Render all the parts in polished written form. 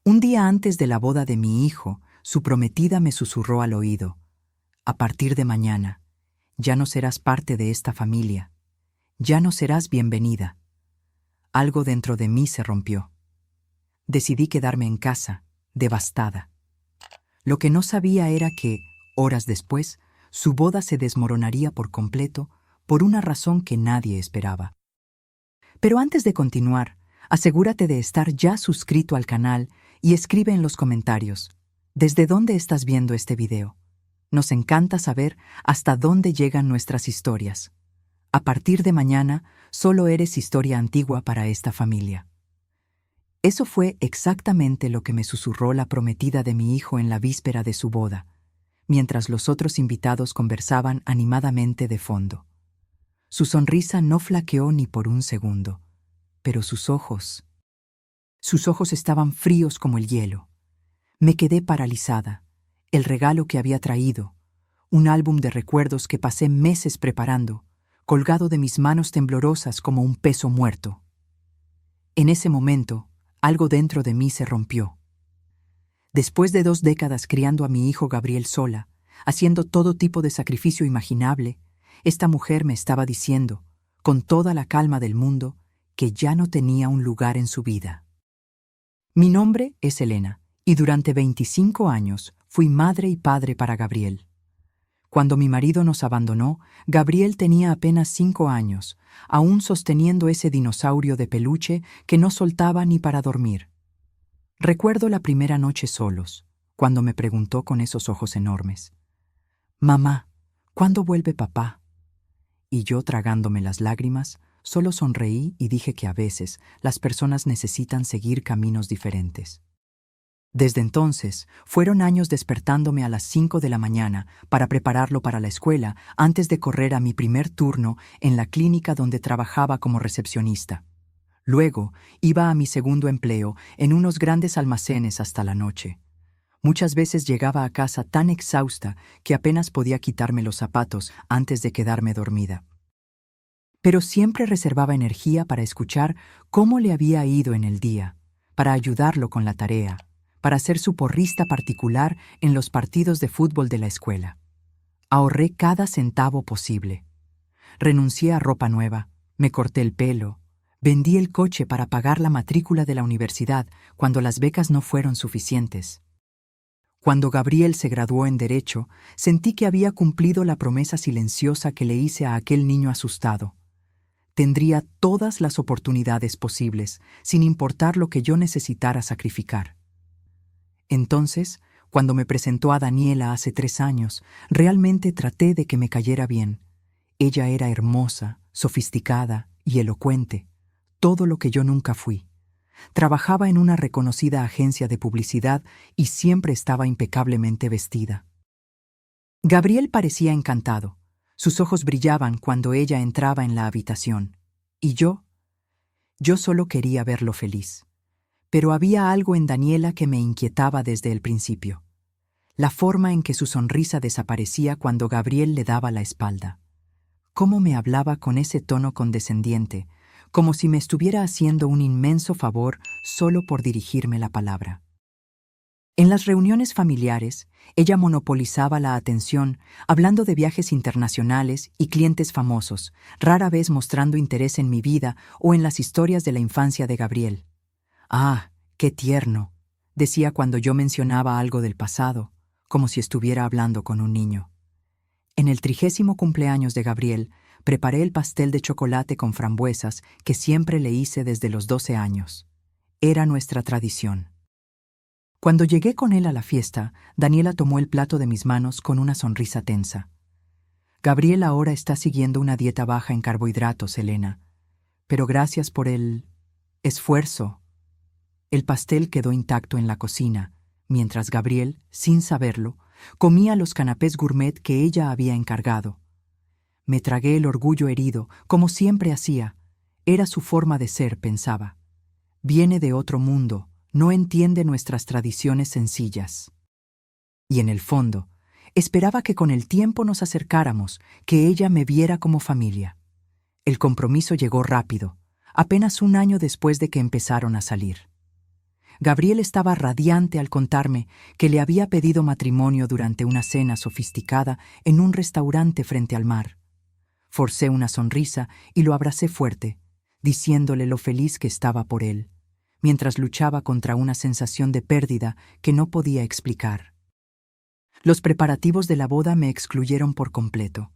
Un día antes de la boda de mi hijo, su prometida me susurró al oído: a partir de mañana, ya no serás parte de esta familia, ya no serás bienvenida. Algo dentro de mí se rompió. Decidí quedarme en casa, devastada. Lo que no sabía era que, horas después, su boda se desmoronaría por completo por una razón que nadie esperaba. Pero antes de continuar, asegúrate de estar ya suscrito al canal y escribe en los comentarios ¿desde dónde estás viendo este video? Nos encanta saber hasta dónde llegan nuestras historias. A partir de mañana, solo eres historia antigua para esta familia. Eso fue exactamente lo que me susurró la prometida de mi hijo en la víspera de su boda, mientras los otros invitados conversaban animadamente de fondo. Su sonrisa no flaqueó ni por un segundo, pero sus ojos estaban fríos como el hielo. Me quedé paralizada. El regalo que había traído, un álbum de recuerdos que pasé meses preparando, colgado de mis manos temblorosas como un peso muerto. En ese momento, algo dentro de mí se rompió. Después de 2 décadas criando a mi hijo Gabriel sola, haciendo todo tipo de sacrificio imaginable, esta mujer me estaba diciendo, con toda la calma del mundo, que ya no tenía un lugar en su vida. Mi nombre es Elena, y durante 25 años fui madre y padre para Gabriel. Cuando mi marido nos abandonó, Gabriel tenía apenas 5 años, aún sosteniendo ese dinosaurio de peluche que no soltaba ni para dormir. Recuerdo la primera noche solos, cuando me preguntó con esos ojos enormes: «Mamá, ¿cuándo vuelve papá?». Y yo, tragándome las lágrimas, solo sonreí y dije que a veces las personas necesitan seguir caminos diferentes. Desde entonces, fueron años despertándome a las 5 de la mañana para prepararlo para la escuela antes de correr a mi primer turno en la clínica donde trabajaba como recepcionista. Luego, iba a mi segundo empleo en unos grandes almacenes hasta la noche. Muchas veces llegaba a casa tan exhausta que apenas podía quitarme los zapatos antes de quedarme dormida. Pero siempre reservaba energía para escuchar cómo le había ido en el día, para ayudarlo con la tarea, para ser su porrista particular en los partidos de fútbol de la escuela. Ahorré cada centavo posible. Renuncié a ropa nueva, me corté el pelo, vendí el coche para pagar la matrícula de la universidad cuando las becas no fueron suficientes. Cuando Gabriel se graduó en Derecho, sentí que había cumplido la promesa silenciosa que le hice a aquel niño asustado. Tendría todas las oportunidades posibles, sin importar lo que yo necesitara sacrificar. Entonces, cuando me presentó a Daniela hace 3 años, realmente traté de que me cayera bien. Ella era hermosa, sofisticada y elocuente, todo lo que yo nunca fui. Trabajaba en una reconocida agencia de publicidad y siempre estaba impecablemente vestida. Gabriel parecía encantado. Sus ojos brillaban cuando ella entraba en la habitación. Y yo solo quería verlo feliz. Pero había algo en Daniela que me inquietaba desde el principio. La forma en que su sonrisa desaparecía cuando Gabriel le daba la espalda. Cómo me hablaba con ese tono condescendiente, como si me estuviera haciendo un inmenso favor solo por dirigirme la palabra. En las reuniones familiares, ella monopolizaba la atención, hablando de viajes internacionales y clientes famosos, rara vez mostrando interés en mi vida o en las historias de la infancia de Gabriel. «Ah, qué tierno», decía cuando yo mencionaba algo del pasado, como si estuviera hablando con un niño. En el 30º cumpleaños de Gabriel, preparé el pastel de chocolate con frambuesas que siempre le hice desde los 12 años. Era nuestra tradición. Cuando llegué con él a la fiesta, Daniela tomó el plato de mis manos con una sonrisa tensa. «Gabriel ahora está siguiendo una dieta baja en carbohidratos, Elena. Pero gracias por el esfuerzo». El pastel quedó intacto en la cocina, mientras Gabriel, sin saberlo, comía los canapés gourmet que ella había encargado. Me tragué el orgullo herido, como siempre hacía. Era su forma de ser, pensaba. Viene de otro mundo, no entiende nuestras tradiciones sencillas. Y en el fondo, esperaba que con el tiempo nos acercáramos, que ella me viera como familia. El compromiso llegó rápido, apenas 1 año después de que empezaron a salir. Gabriel estaba radiante al contarme que le había pedido matrimonio durante una cena sofisticada en un restaurante frente al mar. Forcé una sonrisa y lo abracé fuerte, diciéndole lo feliz que estaba por él, mientras luchaba contra una sensación de pérdida que no podía explicar. Los preparativos de la boda me excluyeron por completo.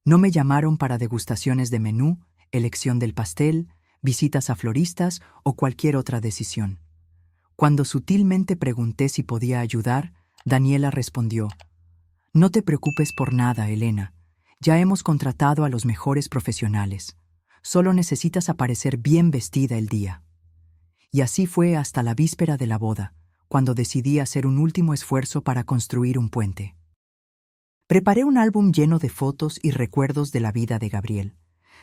No me llamaron para degustaciones de menú, elección del pastel, visitas a floristas o cualquier otra decisión. Cuando sutilmente pregunté si podía ayudar, Daniela respondió: «No te preocupes por nada, Elena. Ya hemos contratado a los mejores profesionales. Solo necesitas aparecer bien vestida el día». Y así fue hasta la víspera de la boda, cuando decidí hacer un último esfuerzo para construir un puente. Preparé un álbum lleno de fotos y recuerdos de la vida de Gabriel,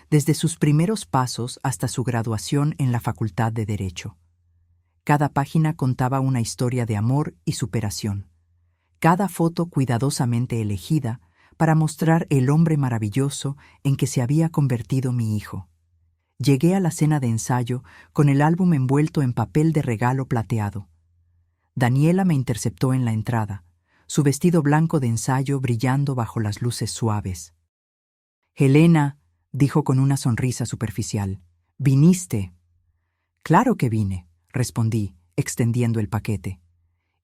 desde sus primeros pasos hasta su graduación en la Facultad de Derecho. Cada página contaba una historia de amor y superación. Cada foto cuidadosamente elegida para mostrar el hombre maravilloso en que se había convertido mi hijo. Llegué a la cena de ensayo con el álbum envuelto en papel de regalo plateado. Daniela me interceptó en la entrada, su vestido blanco de ensayo brillando bajo las luces suaves. «Helena», dijo con una sonrisa superficial, «¿viniste?» «Claro que vine», respondí, extendiendo el paquete.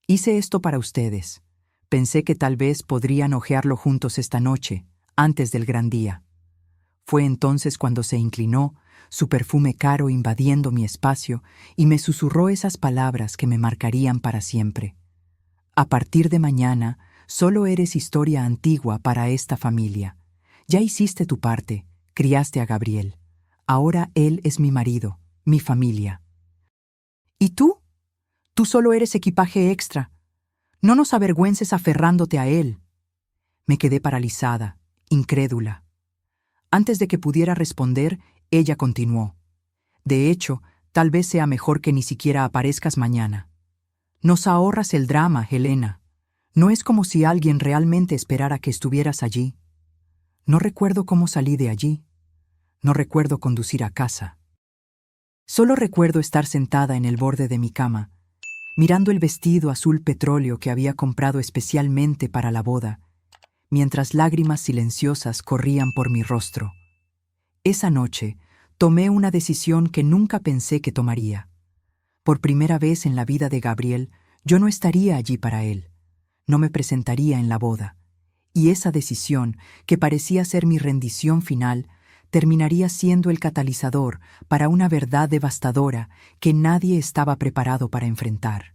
«Hice esto para ustedes. Pensé que tal vez podrían hojearlo juntos esta noche, antes del gran día». Fue entonces cuando se inclinó, su perfume caro invadiendo mi espacio, y me susurró esas palabras que me marcarían para siempre. «A partir de mañana, solo eres historia antigua para esta familia. Ya hiciste tu parte, criaste a Gabriel. Ahora él es mi marido, mi familia». «¿Y tú? Tú solo eres equipaje extra. No nos avergüences aferrándote a él». Me quedé paralizada, incrédula. Antes de que pudiera responder, ella continuó: «De hecho, tal vez sea mejor que ni siquiera aparezcas mañana. Nos ahorras el drama, Helena. No es como si alguien realmente esperara que estuvieras allí. No recuerdo cómo salí de allí. No recuerdo conducir a casa. Solo recuerdo estar sentada en el borde de mi cama, mirando el vestido azul petróleo que había comprado especialmente para la boda, mientras lágrimas silenciosas corrían por mi rostro. Esa noche tomé una decisión que nunca pensé que tomaría. Por primera vez en la vida de Gabriel, yo no estaría allí para él. No me presentaría en la boda. Y esa decisión, que parecía ser mi rendición final, terminaría siendo el catalizador para una verdad devastadora que nadie estaba preparado para enfrentar.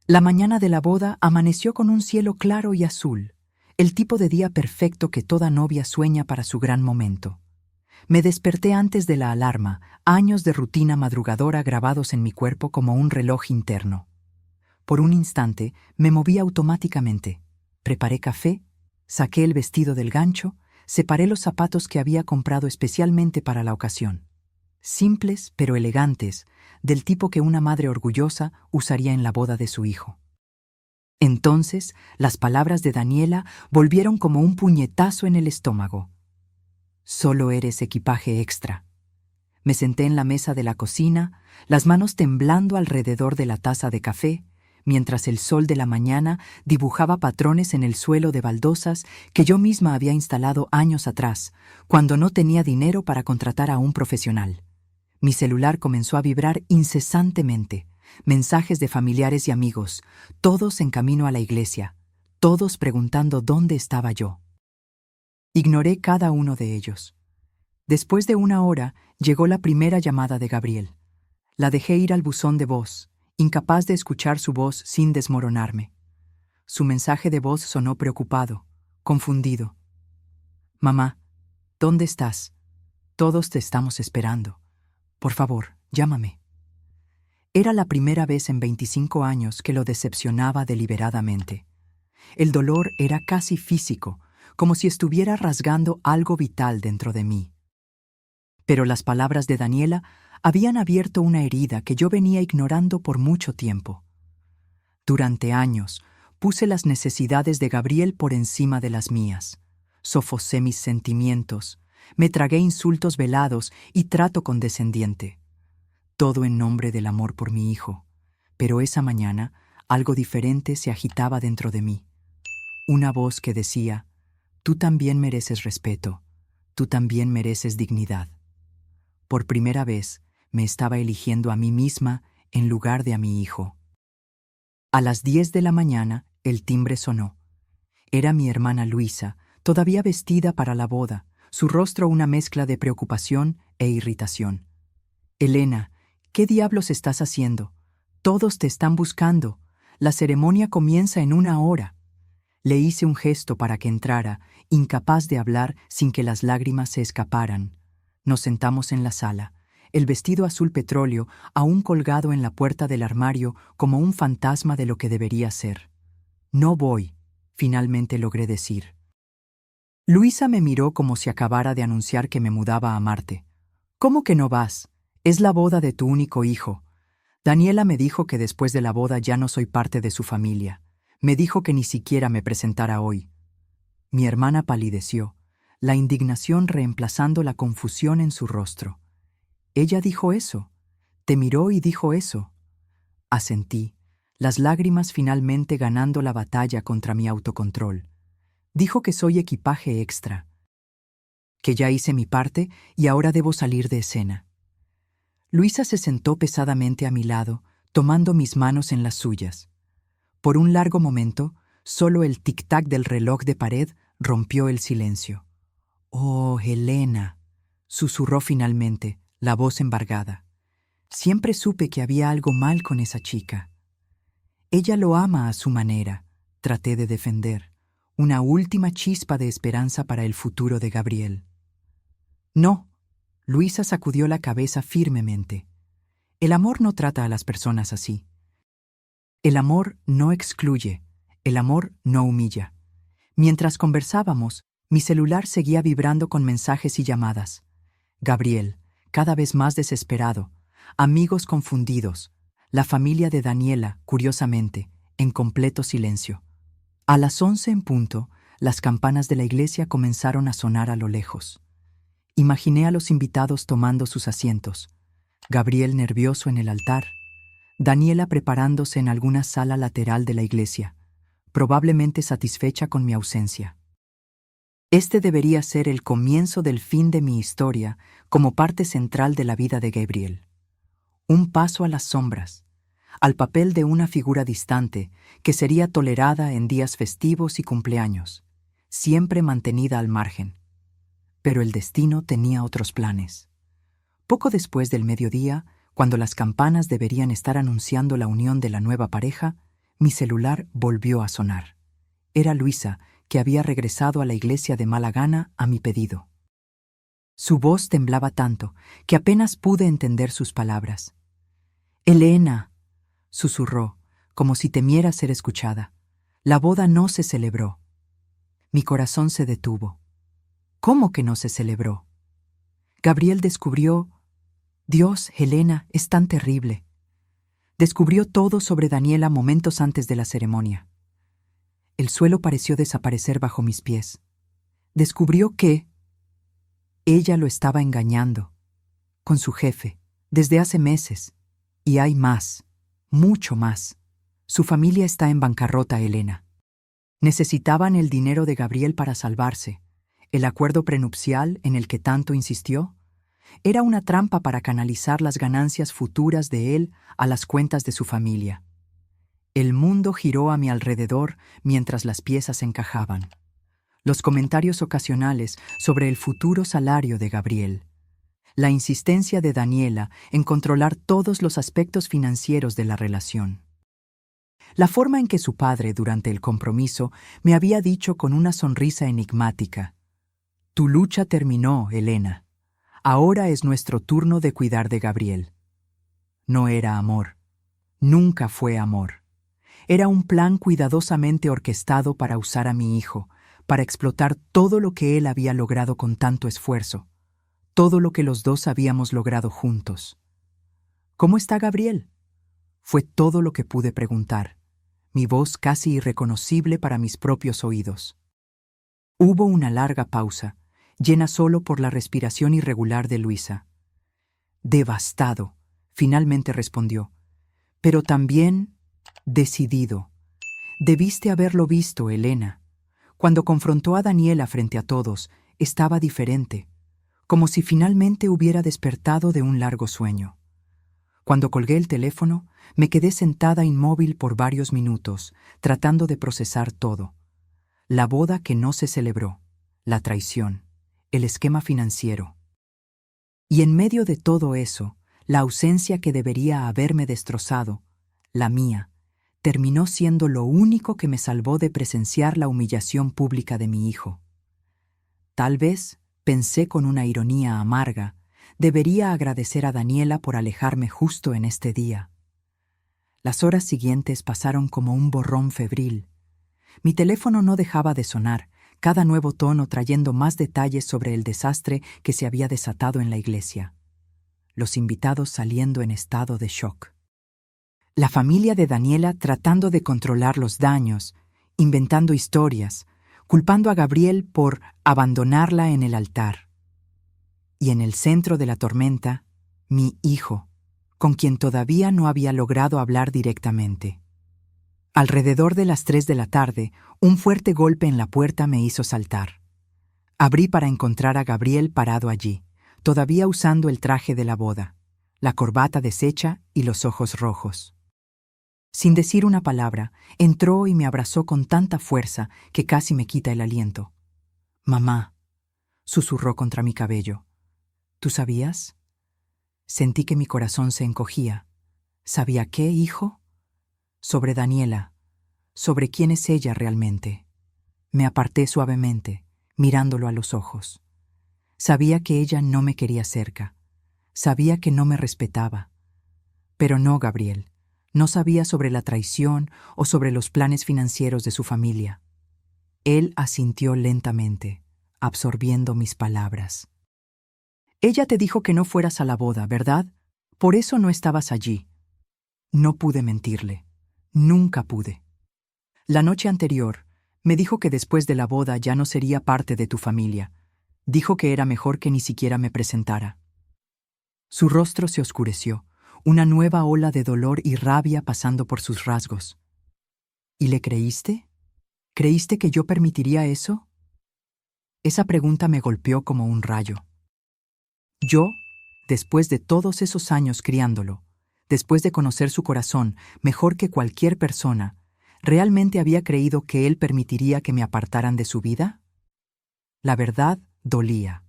La mañana de la boda amaneció con un cielo claro y azul, el tipo de día perfecto que toda novia sueña para su gran momento. Me desperté antes de la alarma, años de rutina madrugadora grabados en mi cuerpo como un reloj interno. Por un instante me moví automáticamente. Preparé café, saqué el vestido del gancho, separé los zapatos que había comprado especialmente para la ocasión. Simples pero elegantes, del tipo que una madre orgullosa usaría en la boda de su hijo. Entonces, las palabras de Daniela volvieron como un puñetazo en el estómago. «Solo eres equipaje extra». Me senté en la mesa de la cocina, las manos temblando alrededor de la taza de café, mientras el sol de la mañana dibujaba patrones en el suelo de baldosas que yo misma había instalado años atrás, cuando no tenía dinero para contratar a un profesional. Mi celular comenzó a vibrar incesantemente, mensajes de familiares y amigos, todos en camino a la iglesia, todos preguntando dónde estaba yo. Ignoré cada uno de ellos. Después de una hora, llegó la primera llamada de Gabriel. La dejé ir al buzón de voz, incapaz de escuchar su voz sin desmoronarme. Su mensaje de voz sonó preocupado, confundido. «Mamá, ¿dónde estás? Todos te estamos esperando. Por favor, llámame». Era la primera vez en 25 años que lo decepcionaba deliberadamente. El dolor era casi físico, como si estuviera rasgando algo vital dentro de mí. Pero las palabras de Daniela habían abierto una herida que yo venía ignorando por mucho tiempo. Durante años, puse las necesidades de Gabriel por encima de las mías. Sofocé mis sentimientos, me tragué insultos velados y trato condescendiente. Todo en nombre del amor por mi hijo. Pero esa mañana, algo diferente se agitaba dentro de mí. Una voz que decía, tú también mereces respeto, tú también mereces dignidad. Por primera vez, me estaba eligiendo a mí misma en lugar de a mi hijo. A las 10 de la mañana, el timbre sonó. Era mi hermana Luisa, todavía vestida para la boda, su rostro una mezcla de preocupación e irritación. Elena, ¿qué diablos estás haciendo? Todos te están buscando. La ceremonia comienza en 1 hora. Le hice un gesto para que entrara, incapaz de hablar sin que las lágrimas se escaparan. Nos sentamos en la sala, el vestido azul petróleo aún colgado en la puerta del armario como un fantasma de lo que debería ser. No voy, finalmente logré decir. Luisa me miró como si acabara de anunciar que me mudaba a Marte. ¿Cómo que no vas? Es la boda de tu único hijo. Daniela me dijo que después de la boda ya no soy parte de su familia. Me dijo que ni siquiera me presentara hoy. Mi hermana palideció, la indignación reemplazando la confusión en su rostro. Ella dijo eso. Te miró y dijo eso. Asentí, las lágrimas finalmente ganando la batalla contra mi autocontrol. Dijo que soy equipaje extra, que ya hice mi parte y ahora debo salir de escena. Luisa se sentó pesadamente a mi lado, tomando mis manos en las suyas. Por un largo momento, solo el tic-tac del reloj de pared rompió el silencio. «Oh, Helena», susurró finalmente, la voz embargada. «Siempre supe que había algo mal con esa chica. Ella lo ama a su manera», traté de defender, una última chispa de esperanza para el futuro de Gabriel. «No», Luisa sacudió la cabeza firmemente. «El amor no trata a las personas así. El amor no excluye, el amor no humilla». Mientras conversábamos, mi celular seguía vibrando con mensajes y llamadas. Gabriel, cada vez más desesperado, amigos confundidos, la familia de Daniela, curiosamente, en completo silencio. A las 11 en punto, las campanas de la iglesia comenzaron a sonar a lo lejos. Imaginé a los invitados tomando sus asientos, Gabriel nervioso en el altar, Daniela preparándose en alguna sala lateral de la iglesia, probablemente satisfecha con mi ausencia. Este debería ser el comienzo del fin de mi historia como parte central de la vida de Gabriel. Un paso a las sombras, al papel de una figura distante que sería tolerada en días festivos y cumpleaños, siempre mantenida al margen. Pero el destino tenía otros planes. Poco después del mediodía, cuando las campanas deberían estar anunciando la unión de la nueva pareja, mi celular volvió a sonar. Era Luisa, que había regresado a la iglesia de mala gana a mi pedido. Su voz temblaba tanto que apenas pude entender sus palabras. «Elena», susurró, como si temiera ser escuchada. «La boda no se celebró». Mi corazón se detuvo. ¿Cómo que no se celebró? Gabriel descubrió... Dios, Helena, es tan terrible. Descubrió todo sobre Daniela momentos antes de la ceremonia. El suelo pareció desaparecer bajo mis pies. Descubrió que ella lo estaba engañando, con su jefe, desde hace meses. Y hay más, mucho más. Su familia está en bancarrota, Helena. Necesitaban el dinero de Gabriel para salvarse. El acuerdo prenupcial en el que tanto insistió era una trampa para canalizar las ganancias futuras de él a las cuentas de su familia. El mundo giró a mi alrededor mientras las piezas encajaban. Los comentarios ocasionales sobre el futuro salario de Gabriel. La insistencia de Daniela en controlar todos los aspectos financieros de la relación. La forma en que su padre, durante el compromiso, me había dicho con una sonrisa enigmática: «Tu lucha terminó, Helena. Ahora es nuestro turno de cuidar de Gabriel». No era amor. Nunca fue amor. Era un plan cuidadosamente orquestado para usar a mi hijo, para explotar todo lo que él había logrado con tanto esfuerzo, todo lo que los dos habíamos logrado juntos. «¿Cómo está Gabriel?», fue todo lo que pude preguntar, mi voz casi irreconocible para mis propios oídos. Hubo una larga pausa, llena solo por la respiración irregular de Luisa. «Devastado», finalmente respondió, pero también decidido. Debiste haberlo visto, Elena. Cuando confrontó a Daniela frente a todos, estaba diferente, como si finalmente hubiera despertado de un largo sueño. Cuando colgué el teléfono, me quedé sentada inmóvil por varios minutos, tratando de procesar todo. La boda que no se celebró, la traición, el esquema financiero. Y en medio de todo eso, la ausencia que debería haberme destrozado, la mía, terminó siendo lo único que me salvó de presenciar la humillación pública de mi hijo. Tal vez, pensé con una ironía amarga, debería agradecer a Daniela por alejarme justo en este día. Las horas siguientes pasaron como un borrón febril. Mi teléfono no dejaba de sonar, cada nuevo tono trayendo más detalles sobre el desastre que se había desatado en la iglesia. Los invitados saliendo en estado de shock. La familia de Daniela tratando de controlar los daños, inventando historias, culpando a Gabriel por abandonarla en el altar. Y en el centro de la tormenta, mi hijo, con quien todavía no había logrado hablar directamente. Alrededor de las 3 de la tarde, un fuerte golpe en la puerta me hizo saltar. Abrí para encontrar a Gabriel parado allí, todavía usando el traje de la boda, la corbata deshecha y los ojos rojos. Sin decir una palabra, entró y me abrazó con tanta fuerza que casi me quita el aliento. «Mamá», susurró contra mi cabello. «¿Tú sabías?» Sentí que mi corazón se encogía. ¿Sabía qué, hijo? Sobre Daniela, sobre quién es ella realmente. Me aparté suavemente, mirándolo a los ojos. Sabía que ella no me quería cerca. Sabía que no me respetaba. Pero no, Gabriel. No sabía sobre la traición o sobre los planes financieros de su familia. Él asintió lentamente, absorbiendo mis palabras. Ella te dijo que no fueras a la boda, ¿verdad? Por eso no estabas allí. No pude mentirle. Nunca pude. La noche anterior, me dijo que después de la boda ya no sería parte de tu familia. Dijo que era mejor que ni siquiera me presentara. Su rostro se oscureció, una nueva ola de dolor y rabia pasando por sus rasgos. ¿Y le creíste? ¿Creíste que yo permitiría eso? Esa pregunta me golpeó como un rayo. Yo, después de todos esos años criándolo, después de conocer su corazón mejor que cualquier persona, ¿realmente había creído que él permitiría que me apartaran de su vida? La verdad dolía.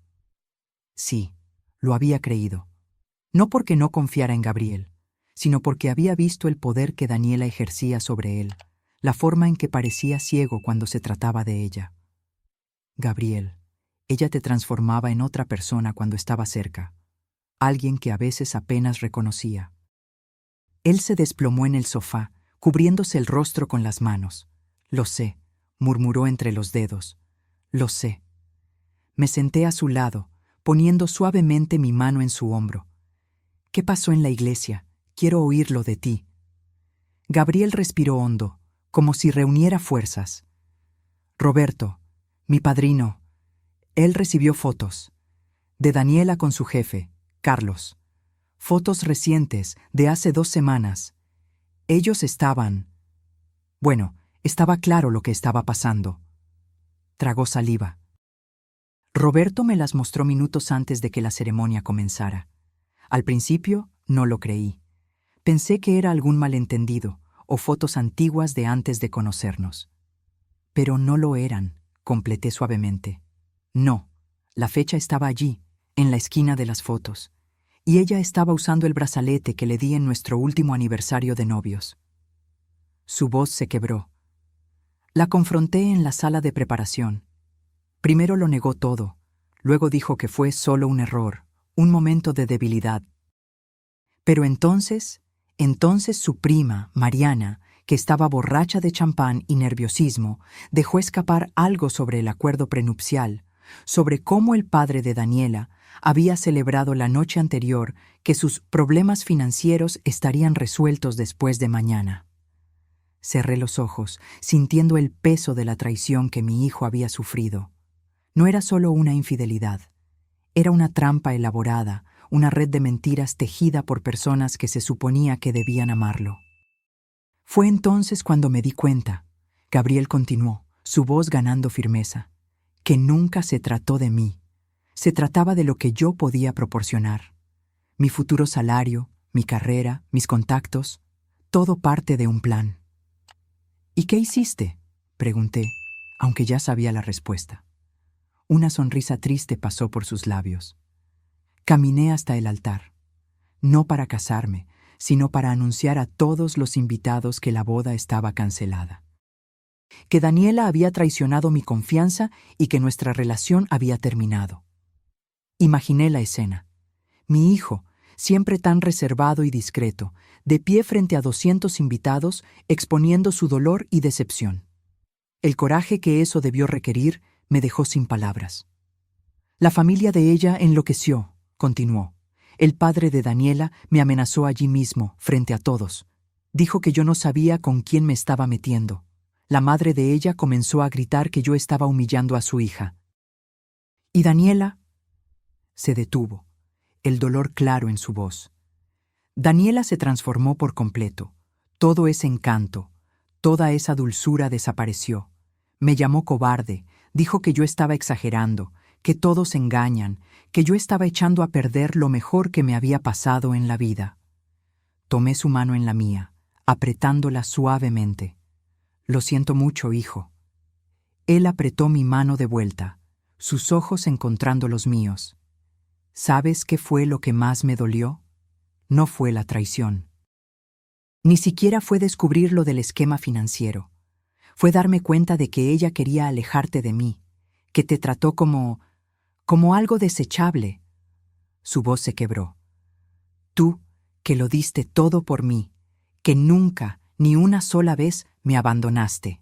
Sí, lo había creído. No porque no confiara en Gabriel, sino porque había visto el poder que Daniela ejercía sobre él, la forma en que parecía ciego cuando se trataba de ella. Gabriel, ella te transformaba en otra persona cuando estaba cerca, alguien que a veces apenas reconocía. Él se desplomó en el sofá, cubriéndose el rostro con las manos. «Lo sé», murmuró entre los dedos. «Lo sé». Me senté a su lado, poniendo suavemente mi mano en su hombro. «¿Qué pasó en la iglesia? Quiero oírlo de ti». Gabriel respiró hondo, como si reuniera fuerzas. «Roberto, mi padrino, él recibió fotos. De Daniela con su jefe, Carlos. Fotos recientes, de hace 2 semanas. Ellos estaban... Bueno, estaba claro lo que estaba pasando». Tragó saliva. Roberto me las mostró minutos antes de que la ceremonia comenzara. Al principio, no lo creí. Pensé que era algún malentendido o fotos antiguas de antes de conocernos. Pero no lo eran, completé suavemente. No, la fecha estaba allí, en la esquina de las fotos, y ella estaba usando el brazalete que le di en nuestro último aniversario de novios. Su voz se quebró. La confronté en la sala de preparación. Primero lo negó todo, luego dijo que fue solo un error, un momento de debilidad. Pero entonces su prima, Mariana, que estaba borracha de champán y nerviosismo, dejó escapar algo sobre el acuerdo prenupcial, sobre cómo el padre de Daniela había celebrado la noche anterior que sus problemas financieros estarían resueltos después de mañana. Cerré los ojos, sintiendo el peso de la traición que mi hijo había sufrido. No era solo una infidelidad, era una trampa elaborada, una red de mentiras tejida por personas que se suponía que debían amarlo. Fue entonces cuando me di cuenta, Gabriel continuó, su voz ganando firmeza, que nunca se trató de mí, se trataba de lo que yo podía proporcionar. Mi futuro salario, mi carrera, mis contactos, todo parte de un plan. ¿Y qué hiciste?, pregunté, aunque ya sabía la respuesta. Una sonrisa triste pasó por sus labios. Caminé hasta el altar, no para casarme, sino para anunciar a todos los invitados que la boda estaba cancelada. Que Daniela había traicionado mi confianza y que nuestra relación había terminado. Imaginé la escena. Mi hijo, siempre tan reservado y discreto, de pie frente a 200 invitados, exponiendo su dolor y decepción. El coraje que eso debió requerir me dejó sin palabras. La familia de ella enloqueció, continuó. El padre de Daniela me amenazó allí mismo, frente a todos. Dijo que yo no sabía con quién me estaba metiendo. La madre de ella comenzó a gritar que yo estaba humillando a su hija. ¿Y Daniela? Se detuvo, el dolor claro en su voz. Daniela se transformó por completo. Todo ese encanto, toda esa dulzura desapareció. Me llamó cobarde, dijo que yo estaba exagerando, que todos engañan, que yo estaba echando a perder lo mejor que me había pasado en la vida. Tomé su mano en la mía, apretándola suavemente. Lo siento mucho, hijo. Él apretó mi mano de vuelta, sus ojos encontrando los míos. ¿Sabes qué fue lo que más me dolió? No fue la traición. Ni siquiera fue descubrir lo del esquema financiero. Fue darme cuenta de que ella quería alejarte de mí, que te trató como algo desechable. Su voz se quebró. Tú, que lo diste todo por mí, que nunca, ni una sola vez, me abandonaste.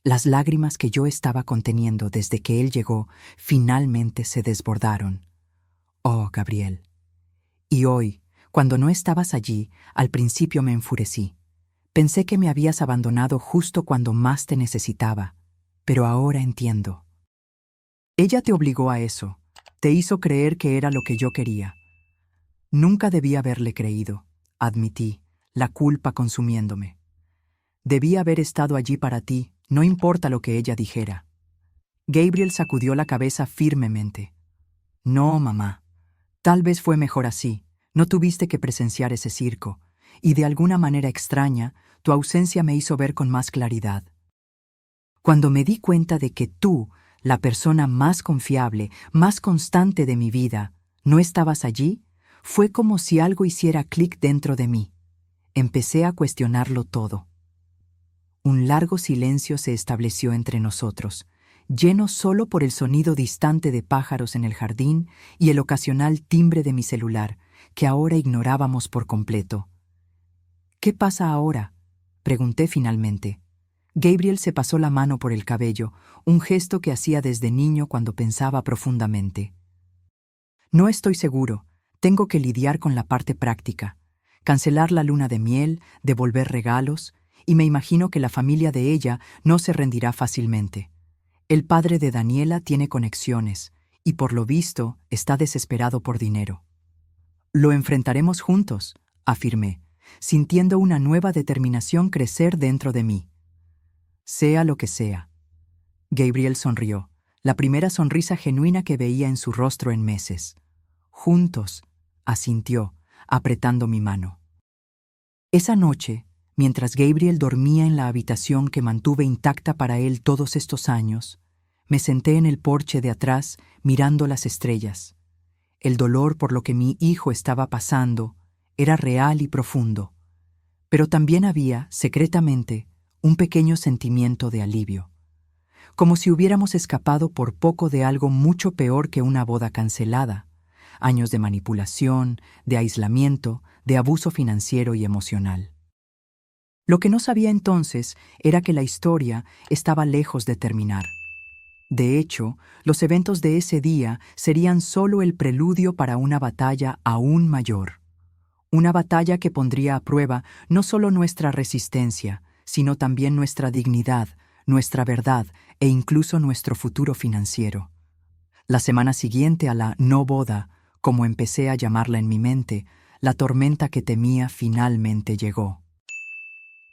Las lágrimas que yo estaba conteniendo desde que él llegó, finalmente se desbordaron. Oh, Gabriel. Y hoy, cuando no estabas allí, al principio me enfurecí. Pensé que me habías abandonado justo cuando más te necesitaba, pero ahora entiendo. Ella te obligó a eso, te hizo creer que era lo que yo quería. Nunca debí haberle creído, admití, la culpa consumiéndome. Debí haber estado allí para ti, no importa lo que ella dijera. Gabriel sacudió la cabeza firmemente. No, mamá. Tal vez fue mejor así. No tuviste que presenciar ese circo, y de alguna manera extraña, tu ausencia me hizo ver con más claridad. Cuando me di cuenta de que tú, la persona más confiable, más constante de mi vida, no estabas allí, fue como si algo hiciera clic dentro de mí. Empecé a cuestionarlo todo. Un largo silencio se estableció entre nosotros, lleno solo por el sonido distante de pájaros en el jardín y el ocasional timbre de mi celular, que ahora ignorábamos por completo. ¿Qué pasa ahora?, pregunté finalmente. Gabriel se pasó la mano por el cabello, un gesto que hacía desde niño cuando pensaba profundamente. No estoy seguro, tengo que lidiar con la parte práctica, cancelar la luna de miel, devolver regalos, y me imagino que la familia de ella no se rendirá fácilmente. El padre de Daniela tiene conexiones, y por lo visto está desesperado por dinero. Lo enfrentaremos juntos, afirmé, sintiendo una nueva determinación crecer dentro de mí. Sea lo que sea. Gabriel sonrió, la primera sonrisa genuina que veía en su rostro en meses. Juntos, asintió, apretando mi mano. Esa noche, mientras Gabriel dormía en la habitación que mantuve intacta para él todos estos años, me senté en el porche de atrás mirando las estrellas. El dolor por lo que mi hijo estaba pasando era real y profundo, pero también había, secretamente, un pequeño sentimiento de alivio, como si hubiéramos escapado por poco de algo mucho peor que una boda cancelada, años de manipulación, de aislamiento, de abuso financiero y emocional. Lo que no sabía entonces era que la historia estaba lejos de terminar. De hecho, los eventos de ese día serían solo el preludio para una batalla aún mayor. Una batalla que pondría a prueba no solo nuestra resistencia, sino también nuestra dignidad, nuestra verdad e incluso nuestro futuro financiero. La semana siguiente a la no boda, como empecé a llamarla en mi mente, la tormenta que temía finalmente llegó.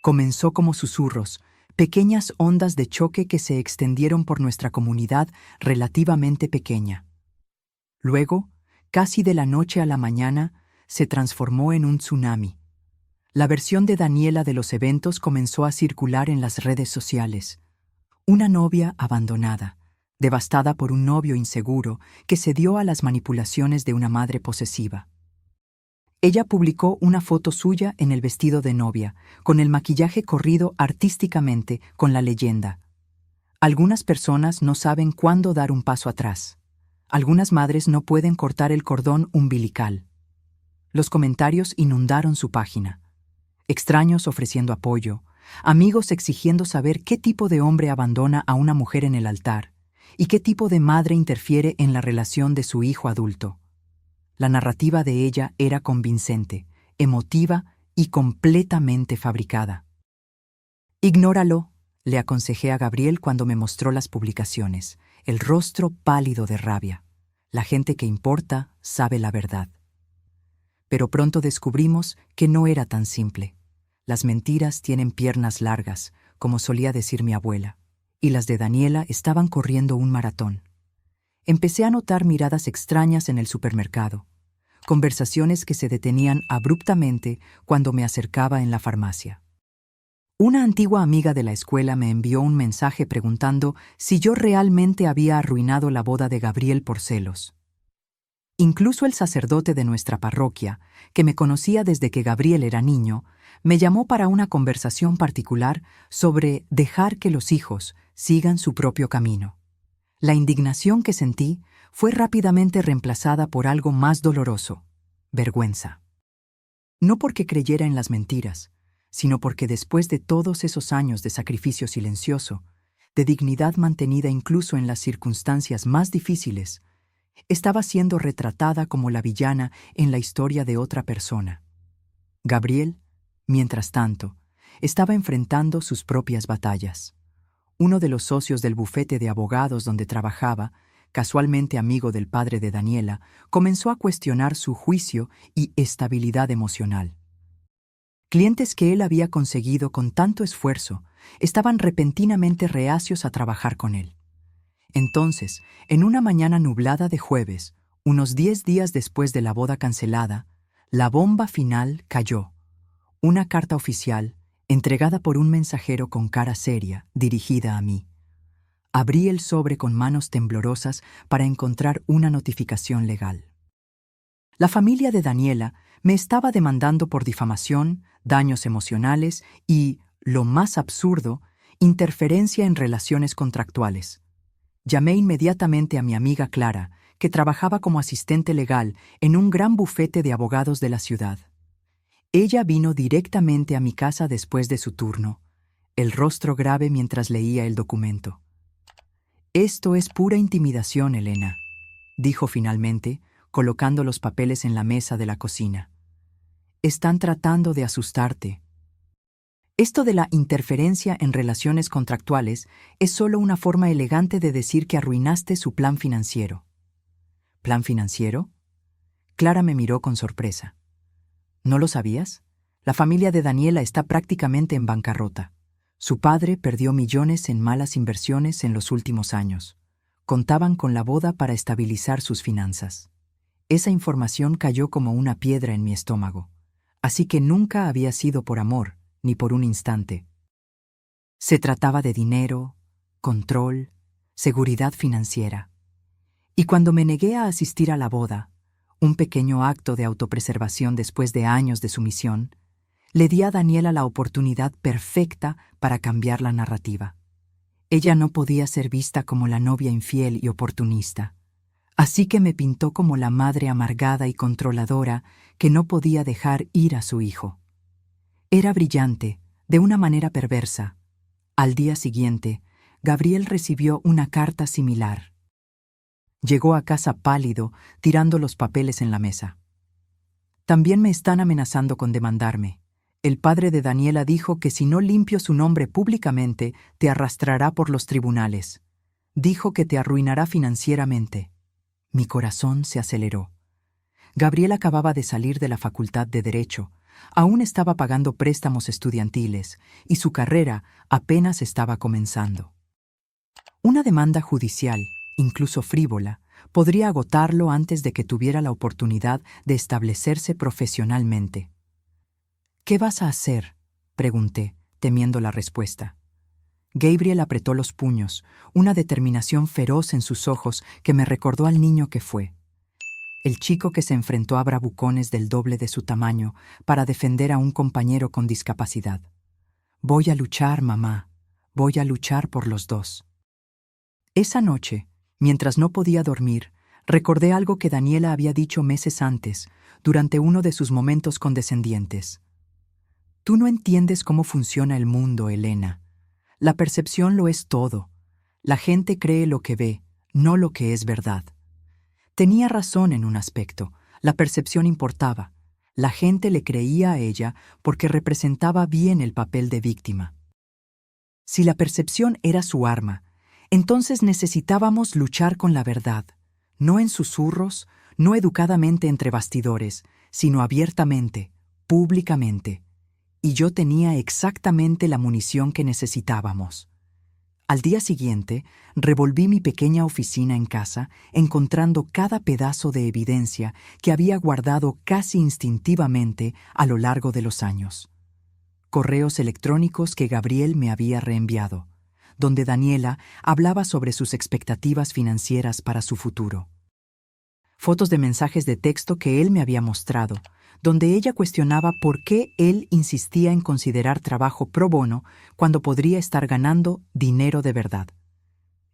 Comenzó como susurros, pequeñas ondas de choque que se extendieron por nuestra comunidad relativamente pequeña. Luego, casi de la noche a la mañana, se transformó en un tsunami. La versión de Daniela de los eventos comenzó a circular en las redes sociales. Una novia abandonada, devastada por un novio inseguro que cedió a las manipulaciones de una madre posesiva. Ella publicó una foto suya en el vestido de novia, con el maquillaje corrido artísticamente con la leyenda: algunas personas no saben cuándo dar un paso atrás. Algunas madres no pueden cortar el cordón umbilical. Los comentarios inundaron su página. Extraños ofreciendo apoyo, amigos exigiendo saber qué tipo de hombre abandona a una mujer en el altar y qué tipo de madre interfiere en la relación de su hijo adulto. La narrativa de ella era convincente, emotiva y completamente fabricada. «Ignóralo», le aconsejé a Gabriel cuando me mostró las publicaciones, el rostro pálido de rabia. La gente que importa sabe la verdad. Pero pronto descubrimos que no era tan simple. Las mentiras tienen piernas largas, como solía decir mi abuela, y las de Daniela estaban corriendo un maratón. Empecé a notar miradas extrañas en el supermercado, conversaciones que se detenían abruptamente cuando me acercaba en la farmacia. Una antigua amiga de la escuela me envió un mensaje preguntando si yo realmente había arruinado la boda de Gabriel por celos. Incluso el sacerdote de nuestra parroquia, que me conocía desde que Gabriel era niño, me llamó para una conversación particular sobre dejar que los hijos sigan su propio camino. La indignación que sentí fue rápidamente reemplazada por algo más doloroso: vergüenza. No porque creyera en las mentiras, sino porque después de todos esos años de sacrificio silencioso, de dignidad mantenida incluso en las circunstancias más difíciles, estaba siendo retratada como la villana en la historia de otra persona. Gabriel, mientras tanto, estaba enfrentando sus propias batallas. Uno de los socios del bufete de abogados donde trabajaba, casualmente amigo del padre de Daniela, comenzó a cuestionar su juicio y estabilidad emocional. Clientes que él había conseguido con tanto esfuerzo estaban repentinamente reacios a trabajar con él. Entonces, en una mañana nublada de jueves, unos 10 días después de la boda cancelada, la bomba final cayó. Una carta oficial, entregada por un mensajero con cara seria, dirigida a mí. Abrí el sobre con manos temblorosas para encontrar una notificación legal. La familia de Daniela me estaba demandando por difamación, daños emocionales y, lo más absurdo, interferencia en relaciones contractuales. Llamé inmediatamente a mi amiga Clara, que trabajaba como asistente legal en un gran bufete de abogados de la ciudad. Ella vino directamente a mi casa después de su turno, el rostro grave mientras leía el documento. «Esto es pura intimidación, Elena», dijo finalmente, colocando los papeles en la mesa de la cocina. «Están tratando de asustarte». Esto de la interferencia en relaciones contractuales es solo una forma elegante de decir que arruinaste su plan financiero. ¿Plan financiero? Clara me miró con sorpresa. ¿No lo sabías? La familia de Daniela está prácticamente en bancarrota. Su padre perdió millones en malas inversiones en los últimos años. Contaban con la boda para estabilizar sus finanzas. Esa información cayó como una piedra en mi estómago. Así que nunca había sido por amor, ni por un instante. Se trataba de dinero, control, seguridad financiera. Y cuando me negué a asistir a la boda, un pequeño acto de autopreservación después de años de sumisión, le di a Daniela la oportunidad perfecta para cambiar la narrativa. Ella no podía ser vista como la novia infiel y oportunista. Así que me pintó como la madre amargada y controladora que no podía dejar ir a su hijo. Era brillante, de una manera perversa. Al día siguiente, Gabriel recibió una carta similar. Llegó a casa pálido, tirando los papeles en la mesa. «También me están amenazando con demandarme. El padre de Daniela dijo que si no limpio su nombre públicamente, te arrastrará por los tribunales. Dijo que te arruinará financieramente». Mi corazón se aceleró. Gabriel acababa de salir de la Facultad de Derecho, aún estaba pagando préstamos estudiantiles y su carrera apenas estaba comenzando. Una demanda judicial, incluso frívola, podría agotarlo antes de que tuviera la oportunidad de establecerse profesionalmente. «¿Qué vas a hacer?», pregunté, temiendo la respuesta. Gabriel apretó los puños, una determinación feroz en sus ojos que me recordó al niño que fue. El chico que se enfrentó a bravucones del doble de su tamaño para defender a un compañero con discapacidad. «Voy a luchar, mamá. Voy a luchar por los dos». Esa noche, mientras no podía dormir, recordé algo que Daniela había dicho meses antes, durante uno de sus momentos condescendientes. «Tú no entiendes cómo funciona el mundo, Elena. La percepción lo es todo. La gente cree lo que ve, no lo que es verdad». Tenía razón en un aspecto. La percepción importaba. La gente le creía a ella porque representaba bien el papel de víctima. Si la percepción era su arma, entonces necesitábamos luchar con la verdad, no en susurros, no educadamente entre bastidores, sino abiertamente, públicamente. Y yo tenía exactamente la munición que necesitábamos. Al día siguiente, revolví mi pequeña oficina en casa, encontrando cada pedazo de evidencia que había guardado casi instintivamente a lo largo de los años. Correos electrónicos que Gabriel me había reenviado, donde Daniela hablaba sobre sus expectativas financieras para su futuro. Fotos de mensajes de texto que él me había mostrado, donde ella cuestionaba por qué él insistía en considerar trabajo pro bono cuando podría estar ganando dinero de verdad.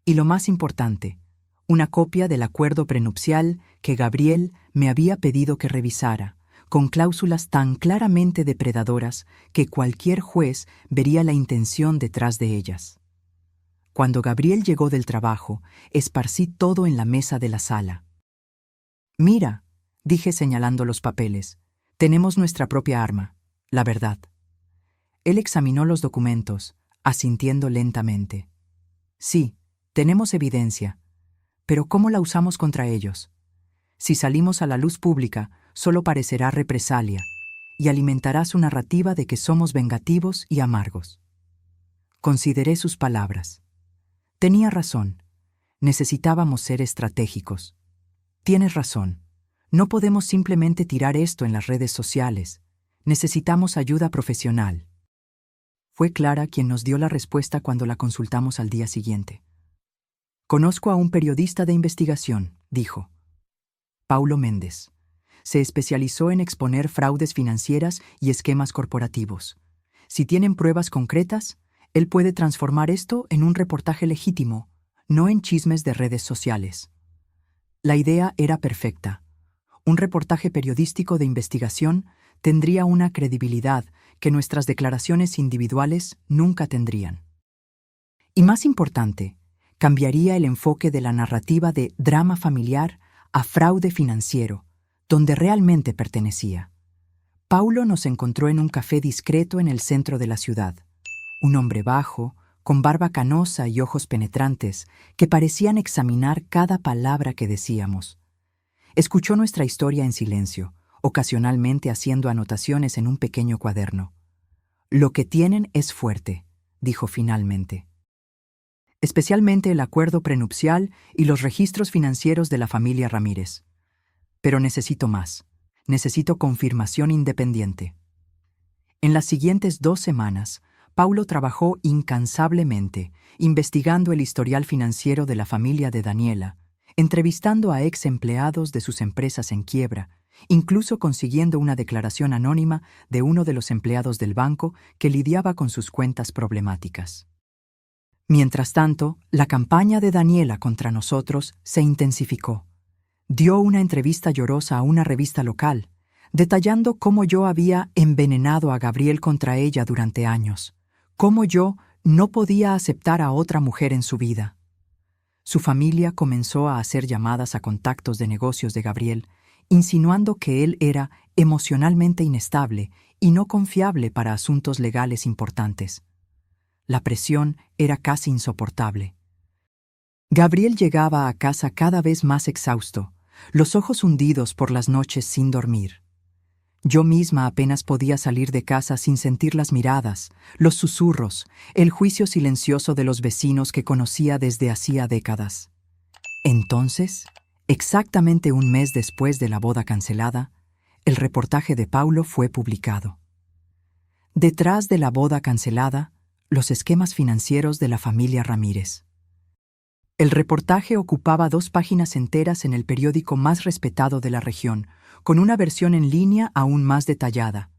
Y lo más importante, una copia del acuerdo prenupcial que Gabriel me había pedido que revisara, con cláusulas tan claramente depredadoras que cualquier juez vería la intención detrás de ellas. Cuando Gabriel llegó del trabajo, esparcí todo en la mesa de la sala. «Mira», dije señalando los papeles, «tenemos nuestra propia arma, la verdad». Él examinó los documentos, asintiendo lentamente. «Sí, tenemos evidencia, pero ¿cómo la usamos contra ellos? Si salimos a la luz pública, solo parecerá represalia y alimentará su narrativa de que somos vengativos y amargos». Consideré sus palabras. Tenía razón. Necesitábamos ser estratégicos. Tienes razón. No podemos simplemente tirar esto en las redes sociales. Necesitamos ayuda profesional. Fue Clara quien nos dio la respuesta cuando la consultamos al día siguiente. «Conozco a un periodista de investigación», dijo. «Paulo Méndez. Se especializó en exponer fraudes financieras y esquemas corporativos. Si tienen pruebas concretas, él puede transformar esto en un reportaje legítimo, no en chismes de redes sociales». La idea era perfecta. Un reportaje periodístico de investigación tendría una credibilidad que nuestras declaraciones individuales nunca tendrían. Y más importante, cambiaría el enfoque de la narrativa de drama familiar a fraude financiero, donde realmente pertenecía. Paulo nos encontró en un café discreto en el centro de la ciudad. Un hombre bajo, con barba canosa y ojos penetrantes, que parecían examinar cada palabra que decíamos. Escuchó nuestra historia en silencio, ocasionalmente haciendo anotaciones en un pequeño cuaderno. «Lo que tienen es fuerte», dijo finalmente. «Especialmente el acuerdo prenupcial y los registros financieros de la familia Ramírez. Pero necesito más. Necesito confirmación independiente». En las siguientes 2 semanas, Paulo trabajó incansablemente, investigando el historial financiero de la familia de Daniela, entrevistando a ex empleados de sus empresas en quiebra, incluso consiguiendo una declaración anónima de uno de los empleados del banco que lidiaba con sus cuentas problemáticas. Mientras tanto, la campaña de Daniela contra nosotros se intensificó. Dio una entrevista llorosa a una revista local, detallando cómo yo había envenenado a Gabriel contra ella durante años, cómo yo no podía aceptar a otra mujer en su vida. Su familia comenzó a hacer llamadas a contactos de negocios de Gabriel, insinuando que él era emocionalmente inestable y no confiable para asuntos legales importantes. La presión era casi insoportable. Gabriel llegaba a casa cada vez más exhausto, los ojos hundidos por las noches sin dormir. Yo misma apenas podía salir de casa sin sentir las miradas, los susurros, el juicio silencioso de los vecinos que conocía desde hacía décadas. Entonces, exactamente un mes después de la boda cancelada, el reportaje de Paulo fue publicado. Detrás de la boda cancelada, los esquemas financieros de la familia Ramírez. El reportaje ocupaba 2 páginas enteras en el periódico más respetado de la región, con una versión en línea aún más detallada.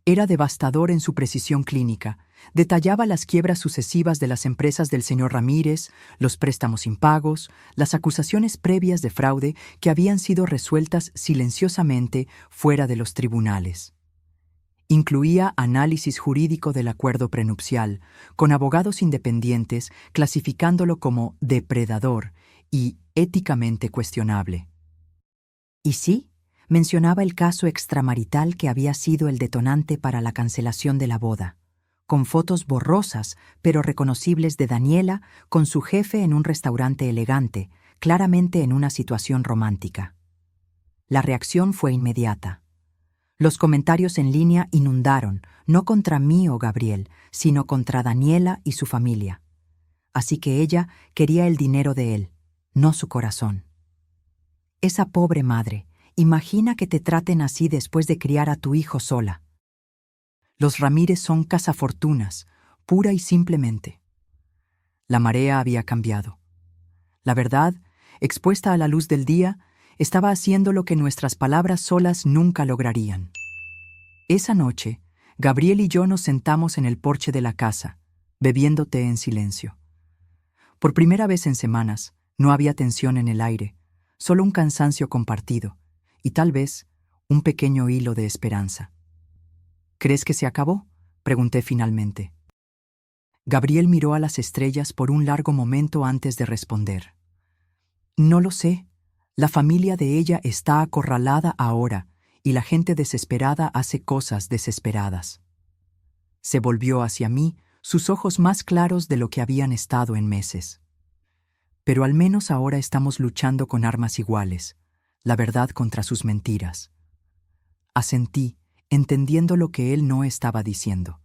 Era devastador en su precisión clínica. Detallaba las quiebras sucesivas de las empresas del señor Ramírez, los préstamos impagos, las acusaciones previas de fraude que habían sido resueltas silenciosamente fuera de los tribunales. Incluía análisis jurídico del acuerdo prenupcial, con abogados independientes clasificándolo como depredador y éticamente cuestionable. Y sí, mencionaba el caso extramarital que había sido el detonante para la cancelación de la boda, con fotos borrosas pero reconocibles de Daniela con su jefe en un restaurante elegante, claramente en una situación romántica. La reacción fue inmediata. Los comentarios en línea inundaron, no contra mí o Gabriel, sino contra Daniela y su familia. Así que ella quería el dinero de él, no su corazón. Esa pobre madre, imagina que te traten así después de criar a tu hijo sola. Los Ramírez son cazafortunas, pura y simplemente. La marea había cambiado. La verdad, expuesta a la luz del día, estaba haciendo lo que nuestras palabras solas nunca lograrían. Esa noche, Gabriel y yo nos sentamos en el porche de la casa, bebiendo té en silencio. Por primera vez en semanas, no había tensión en el aire, solo un cansancio compartido, y tal vez un pequeño hilo de esperanza. ¿Crees que se acabó?, pregunté finalmente. Gabriel miró a las estrellas por un largo momento antes de responder. No lo sé. La familia de ella está acorralada ahora y la gente desesperada hace cosas desesperadas. Se volvió hacia mí, sus ojos más claros de lo que habían estado en meses. Pero al menos ahora estamos luchando con armas iguales, la verdad contra sus mentiras. Asentí, entendiendo lo que él no estaba diciendo.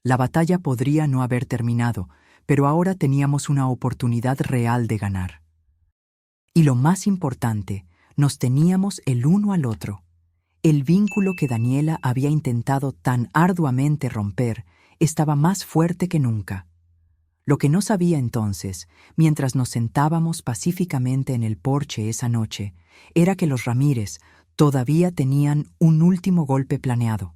La batalla podría no haber terminado, pero ahora teníamos una oportunidad real de ganar. Y lo más importante, nos teníamos el uno al otro. El vínculo que Daniela había intentado tan arduamente romper estaba más fuerte que nunca. Lo que no sabía entonces, mientras nos sentábamos pacíficamente en el porche esa noche, era que los Ramírez todavía tenían un último golpe planeado.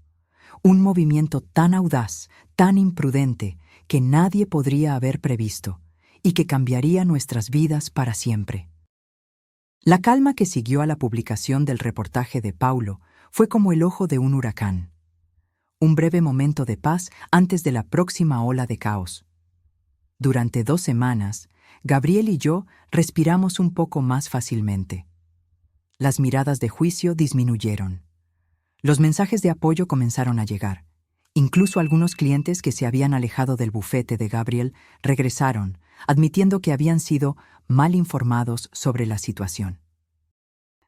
Un movimiento tan audaz, tan imprudente, que nadie podría haber previsto, y que cambiaría nuestras vidas para siempre. La calma que siguió a la publicación del reportaje de Paulo fue como el ojo de un huracán. Un breve momento de paz antes de la próxima ola de caos. Durante 2 semanas, Gabriel y yo respiramos un poco más fácilmente. Las miradas de juicio disminuyeron. Los mensajes de apoyo comenzaron a llegar. Incluso algunos clientes que se habían alejado del bufete de Gabriel regresaron, admitiendo que habían sido mal informados sobre la situación.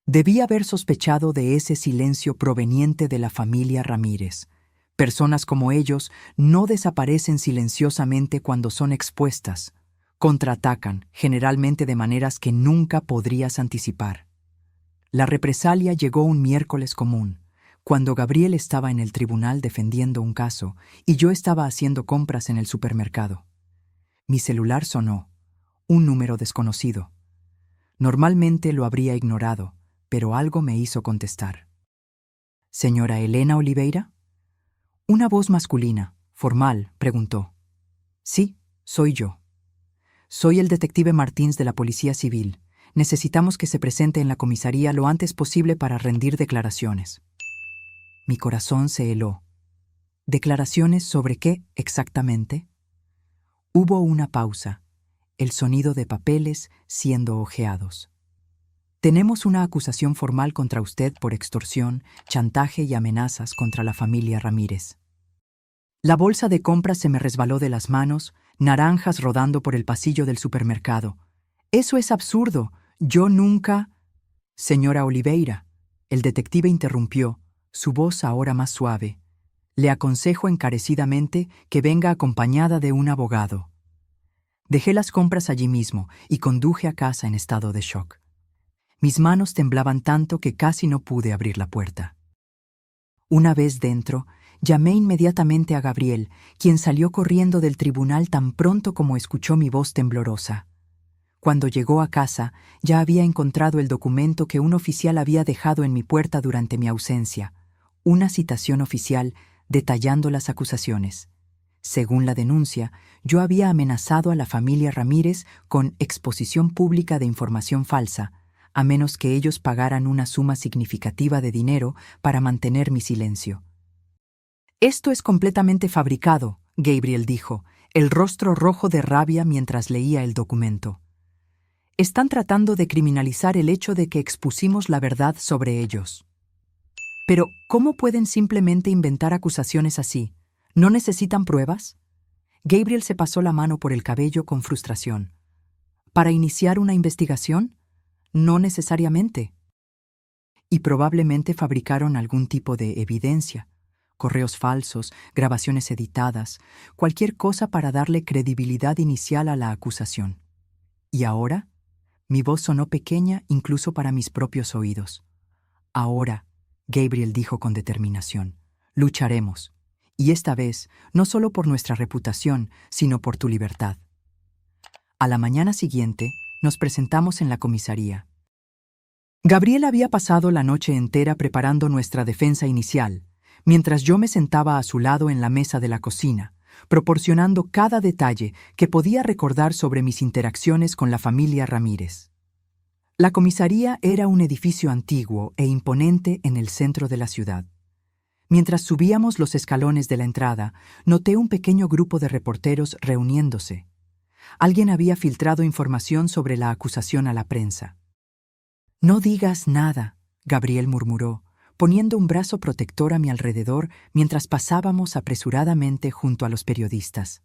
Debí haber sospechado de ese silencio proveniente de la familia Ramírez. Personas como ellos no desaparecen silenciosamente cuando son expuestas. Contraatacan, generalmente de maneras que nunca podrías anticipar. La represalia llegó un miércoles común, cuando Gabriel estaba en el tribunal defendiendo un caso y yo estaba haciendo compras en el supermercado. Mi celular sonó, un número desconocido. Normalmente lo habría ignorado, pero algo me hizo contestar. ¿Señora Elena Oliveira? Una voz masculina, formal, preguntó. Sí, soy yo. Soy el detective Martins de la Policía Civil. Necesitamos que se presente en la comisaría lo antes posible para rendir declaraciones. Mi corazón se heló. ¿Declaraciones sobre qué exactamente? Hubo una pausa, el sonido de papeles siendo hojeados. Tenemos una acusación formal contra usted por extorsión, chantaje y amenazas contra la familia Ramírez. La bolsa de compras se me resbaló de las manos, naranjas rodando por el pasillo del supermercado. Eso es absurdo. Yo nunca... Señora Oliveira, el detective interrumpió, su voz ahora más suave. Le aconsejo encarecidamente que venga acompañada de un abogado. Dejé las compras allí mismo y conduje a casa en estado de shock. Mis manos temblaban tanto que casi no pude abrir la puerta. Una vez dentro, llamé inmediatamente a Gabriel, quien salió corriendo del tribunal tan pronto como escuchó mi voz temblorosa. Cuando llegó a casa, ya había encontrado el documento que un oficial había dejado en mi puerta durante mi ausencia, una citación oficial detallando las acusaciones. Según la denuncia, yo había amenazado a la familia Ramírez con exposición pública de información falsa, a menos que ellos pagaran una suma significativa de dinero para mantener mi silencio. «Esto es completamente fabricado», Gabriel dijo, el rostro rojo de rabia mientras leía el documento. «Están tratando de criminalizar el hecho de que expusimos la verdad sobre ellos». «Pero, ¿cómo pueden simplemente inventar acusaciones así? ¿No necesitan pruebas?» Gabriel se pasó la mano por el cabello con frustración. «¿Para iniciar una investigación? No necesariamente». Y probablemente fabricaron algún tipo de evidencia, correos falsos, grabaciones editadas, cualquier cosa para darle credibilidad inicial a la acusación. ¿Y ahora? Mi voz sonó pequeña incluso para mis propios oídos. «Ahora», Gabriel dijo con determinación, «lucharemos. Y esta vez, no solo por nuestra reputación, sino por tu libertad». A la mañana siguiente, nos presentamos en la comisaría. Gabriel había pasado la noche entera preparando nuestra defensa inicial, mientras yo me sentaba a su lado en la mesa de la cocina, proporcionando cada detalle que podía recordar sobre mis interacciones con la familia Ramírez. La comisaría era un edificio antiguo e imponente en el centro de la ciudad. Mientras subíamos los escalones de la entrada, noté un pequeño grupo de reporteros reuniéndose. Alguien había filtrado información sobre la acusación a la prensa. «No digas nada», Gabriel murmuró, poniendo un brazo protector a mi alrededor mientras pasábamos apresuradamente junto a los periodistas.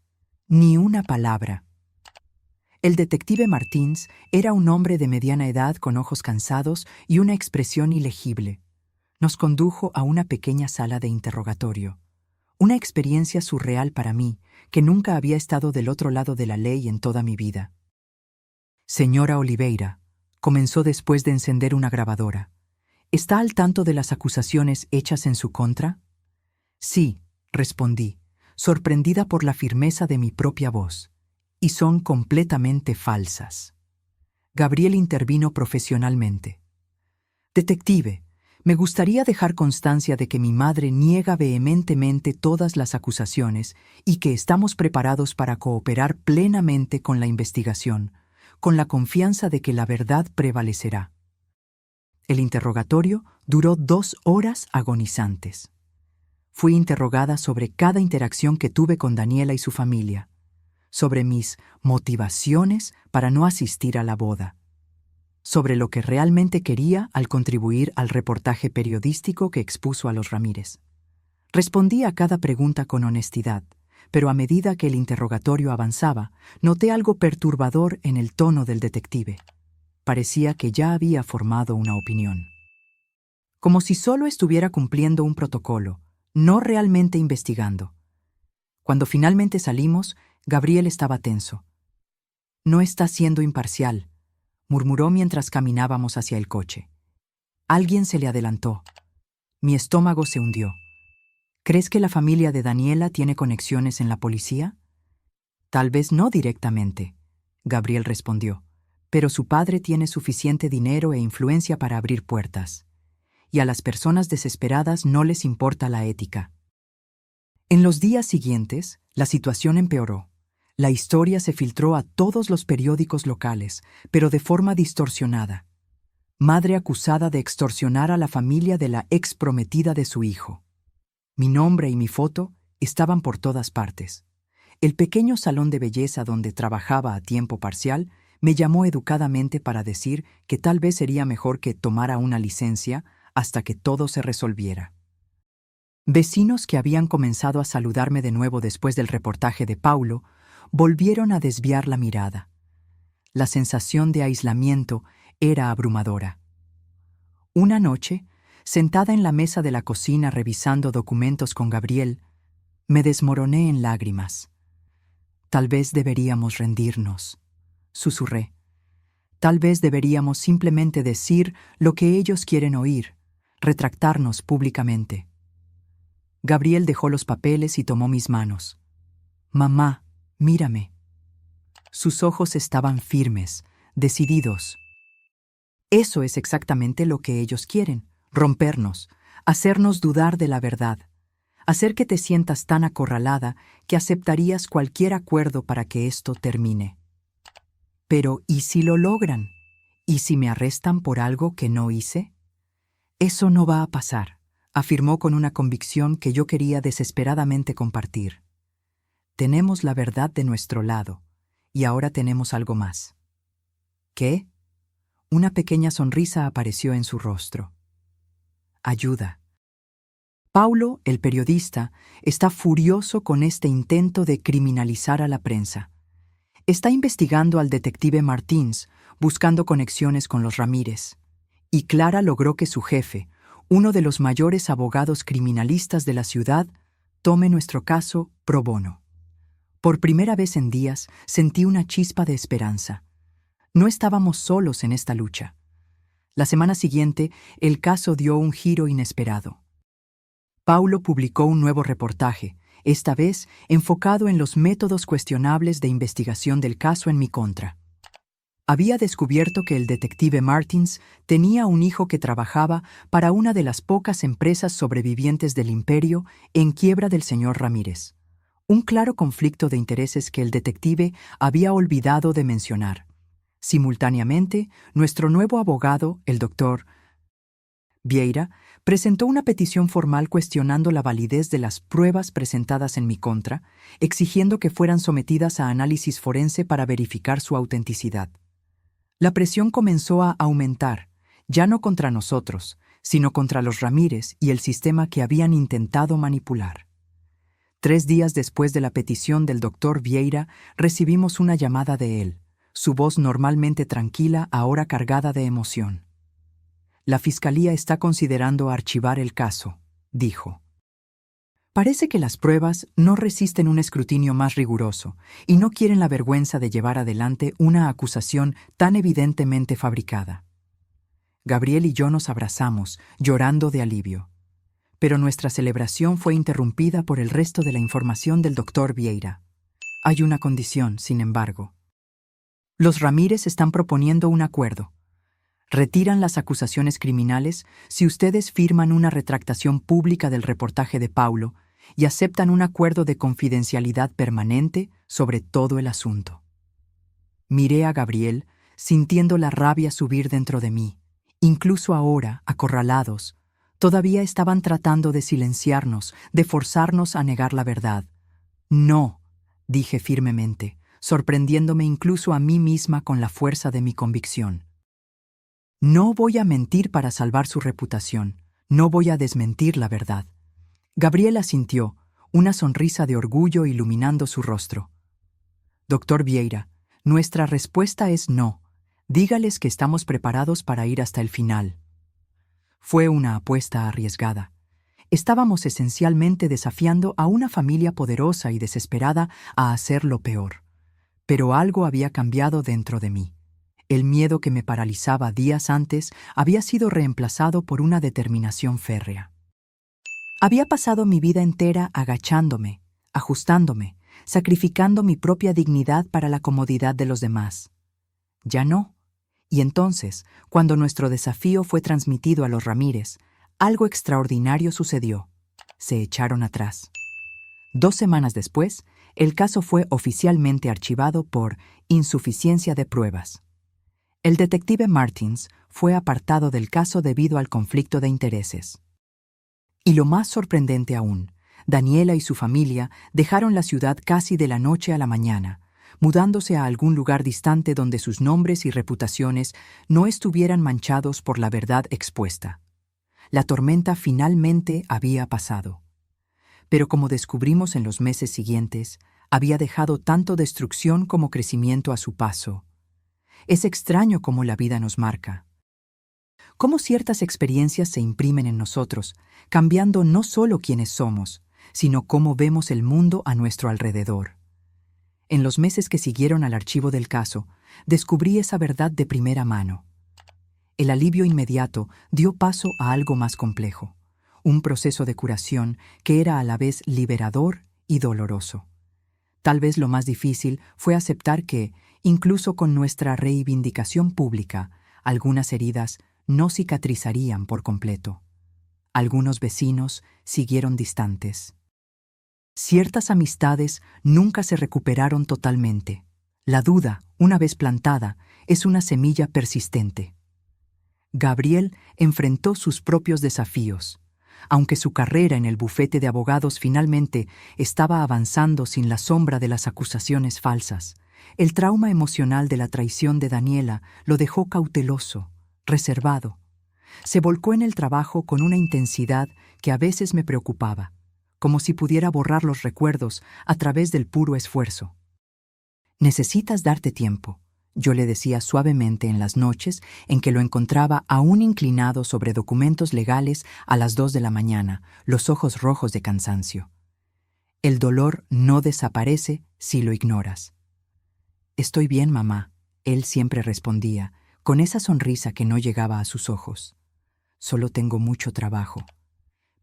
«Ni una palabra». El detective Martins era un hombre de mediana edad con ojos cansados y una expresión ilegible. Nos condujo a una pequeña sala de interrogatorio. Una experiencia surreal para mí, que nunca había estado del otro lado de la ley en toda mi vida. «Señora Oliveira», comenzó después de encender una grabadora, «¿está al tanto de las acusaciones hechas en su contra?» «Sí», respondí, sorprendida por la firmeza de mi propia voz. «Y son completamente falsas». Gabriel intervino profesionalmente. «Detective, me gustaría dejar constancia de que mi madre niega vehementemente todas las acusaciones y que estamos preparados para cooperar plenamente con la investigación, con la confianza de que la verdad prevalecerá». El interrogatorio duró 2 horas agonizantes. Fui interrogada sobre cada interacción que tuve con Daniela y su familia, sobre mis motivaciones para no asistir a la boda, sobre lo que realmente quería al contribuir al reportaje periodístico que expuso a los Ramírez. Respondí a cada pregunta con honestidad, pero a medida que el interrogatorio avanzaba, noté algo perturbador en el tono del detective. Parecía que ya había formado una opinión. Como si solo estuviera cumpliendo un protocolo, no realmente investigando. Cuando finalmente salimos, Gabriel estaba tenso. «No está siendo imparcial», murmuró mientras caminábamos hacia el coche. Alguien se le adelantó. Mi estómago se hundió. «¿Crees que la familia de Daniela tiene conexiones en la policía?» «Tal vez no directamente», Gabriel respondió, «pero su padre tiene suficiente dinero e influencia para abrir puertas. Y a las personas desesperadas no les importa la ética». En los días siguientes, la situación empeoró. La historia se filtró a todos los periódicos locales, pero de forma distorsionada. Madre acusada de extorsionar a la familia de la ex prometida de su hijo. Mi nombre y mi foto estaban por todas partes. El pequeño salón de belleza donde trabajaba a tiempo parcial me llamó educadamente para decir que tal vez sería mejor que tomara una licencia hasta que todo se resolviera. Vecinos que habían comenzado a saludarme de nuevo después del reportaje de Paulo volvieron a desviar la mirada. La sensación de aislamiento era abrumadora. Una noche, sentada en la mesa de la cocina revisando documentos con Gabriel, me desmoroné en lágrimas. Tal vez deberíamos rendirnos, susurré. Tal vez deberíamos simplemente decir lo que ellos quieren oír, retractarnos públicamente. Gabriel dejó los papeles y tomó mis manos. Mamá, mírame. Sus ojos estaban firmes, decididos. Eso es exactamente lo que ellos quieren, rompernos, hacernos dudar de la verdad, hacer que te sientas tan acorralada que aceptarías cualquier acuerdo para que esto termine. Pero, ¿y si lo logran? ¿Y si me arrestan por algo que no hice? Eso no va a pasar, afirmó con una convicción que yo quería desesperadamente compartir. Tenemos la verdad de nuestro lado, y ahora tenemos algo más. ¿Qué? Una pequeña sonrisa apareció en su rostro. Ayuda. Paulo, el periodista, está furioso con este intento de criminalizar a la prensa. Está investigando al detective Martins, buscando conexiones con los Ramírez. Y Clara logró que su jefe, uno de los mayores abogados criminalistas de la ciudad, tome nuestro caso pro bono. Por primera vez en días sentí una chispa de esperanza. No estábamos solos en esta lucha. La semana siguiente, el caso dio un giro inesperado. Paulo publicó un nuevo reportaje, esta vez enfocado en los métodos cuestionables de investigación del caso en mi contra. Había descubierto que el detective Martins tenía un hijo que trabajaba para una de las pocas empresas sobrevivientes del imperio en quiebra del señor Ramírez. Un claro conflicto de intereses que el detective había olvidado de mencionar. Simultáneamente, nuestro nuevo abogado, el doctor Vieira, presentó una petición formal cuestionando la validez de las pruebas presentadas en mi contra, exigiendo que fueran sometidas a análisis forense para verificar su autenticidad. La presión comenzó a aumentar, ya no contra nosotros, sino contra los Ramírez y el sistema que habían intentado manipular. 3 días después de la petición del doctor Vieira, recibimos una llamada de él, su voz normalmente tranquila, ahora cargada de emoción. La Fiscalía está considerando archivar el caso, dijo. Parece que las pruebas no resisten un escrutinio más riguroso y no quieren la vergüenza de llevar adelante una acusación tan evidentemente fabricada. Gabriel y yo nos abrazamos, llorando de alivio. Pero nuestra celebración fue interrumpida por el resto de la información del doctor Vieira. Hay una condición, sin embargo. Los Ramírez están proponiendo un acuerdo. Retiran las acusaciones criminales si ustedes firman una retractación pública del reportaje de Paulo y aceptan un acuerdo de confidencialidad permanente sobre todo el asunto. Miré a Gabriel, sintiendo la rabia subir dentro de mí. Incluso ahora, acorralados, todavía estaban tratando de silenciarnos, de forzarnos a negar la verdad. No, dije firmemente, sorprendiéndome incluso a mí misma con la fuerza de mi convicción. No voy a mentir para salvar su reputación, no voy a desmentir la verdad. Gabriel asintió, una sonrisa de orgullo iluminando su rostro. Doctor Vieira, nuestra respuesta es no. Dígales que estamos preparados para ir hasta el final. Fue una apuesta arriesgada. Estábamos esencialmente desafiando a una familia poderosa y desesperada a hacer lo peor. Pero algo había cambiado dentro de mí. El miedo que me paralizaba días antes había sido reemplazado por una determinación férrea. Había pasado mi vida entera agachándome, ajustándome, sacrificando mi propia dignidad para la comodidad de los demás. Ya no. Y entonces, cuando nuestro desafío fue transmitido a los Ramírez, algo extraordinario sucedió. Se echaron atrás. 2 semanas después, el caso fue oficialmente archivado por insuficiencia de pruebas. El detective Martins fue apartado del caso debido al conflicto de intereses. Y lo más sorprendente aún, Daniela y su familia dejaron la ciudad casi de la noche a la mañana, mudándose a algún lugar distante donde sus nombres y reputaciones no estuvieran manchados por la verdad expuesta. La tormenta finalmente había pasado. Pero como descubrimos en los meses siguientes, había dejado tanto destrucción como crecimiento a su paso. Es extraño cómo la vida nos marca. cómo ciertas experiencias se imprimen en nosotros, cambiando no solo quiénes somos, sino cómo vemos el mundo a nuestro alrededor. En los meses que siguieron al archivo del caso, descubrí esa verdad de primera mano. El alivio inmediato dio paso a algo más complejo, un proceso de curación que era a la vez liberador y doloroso. Tal vez lo más difícil fue aceptar que, incluso con nuestra reivindicación pública, algunas heridas no cicatrizarían por completo. Algunos vecinos siguieron distantes. Ciertas amistades nunca se recuperaron totalmente. La duda, una vez plantada, es una semilla persistente. Gabriel enfrentó sus propios desafíos. Aunque su carrera en el bufete de abogados finalmente estaba avanzando sin la sombra de las acusaciones falsas, el trauma emocional de la traición de Daniela lo dejó cauteloso, reservado. Se volcó en el trabajo con una intensidad que a veces me preocupaba, como si pudiera borrar los recuerdos a través del puro esfuerzo. «Necesitas darte tiempo», yo le decía suavemente en las noches en que lo encontraba aún inclinado sobre documentos legales a las 2 de la mañana, los ojos rojos de cansancio. El dolor no desaparece si lo ignoras. «Estoy bien, mamá», él siempre respondía, con esa sonrisa que no llegaba a sus ojos. «Solo tengo mucho trabajo».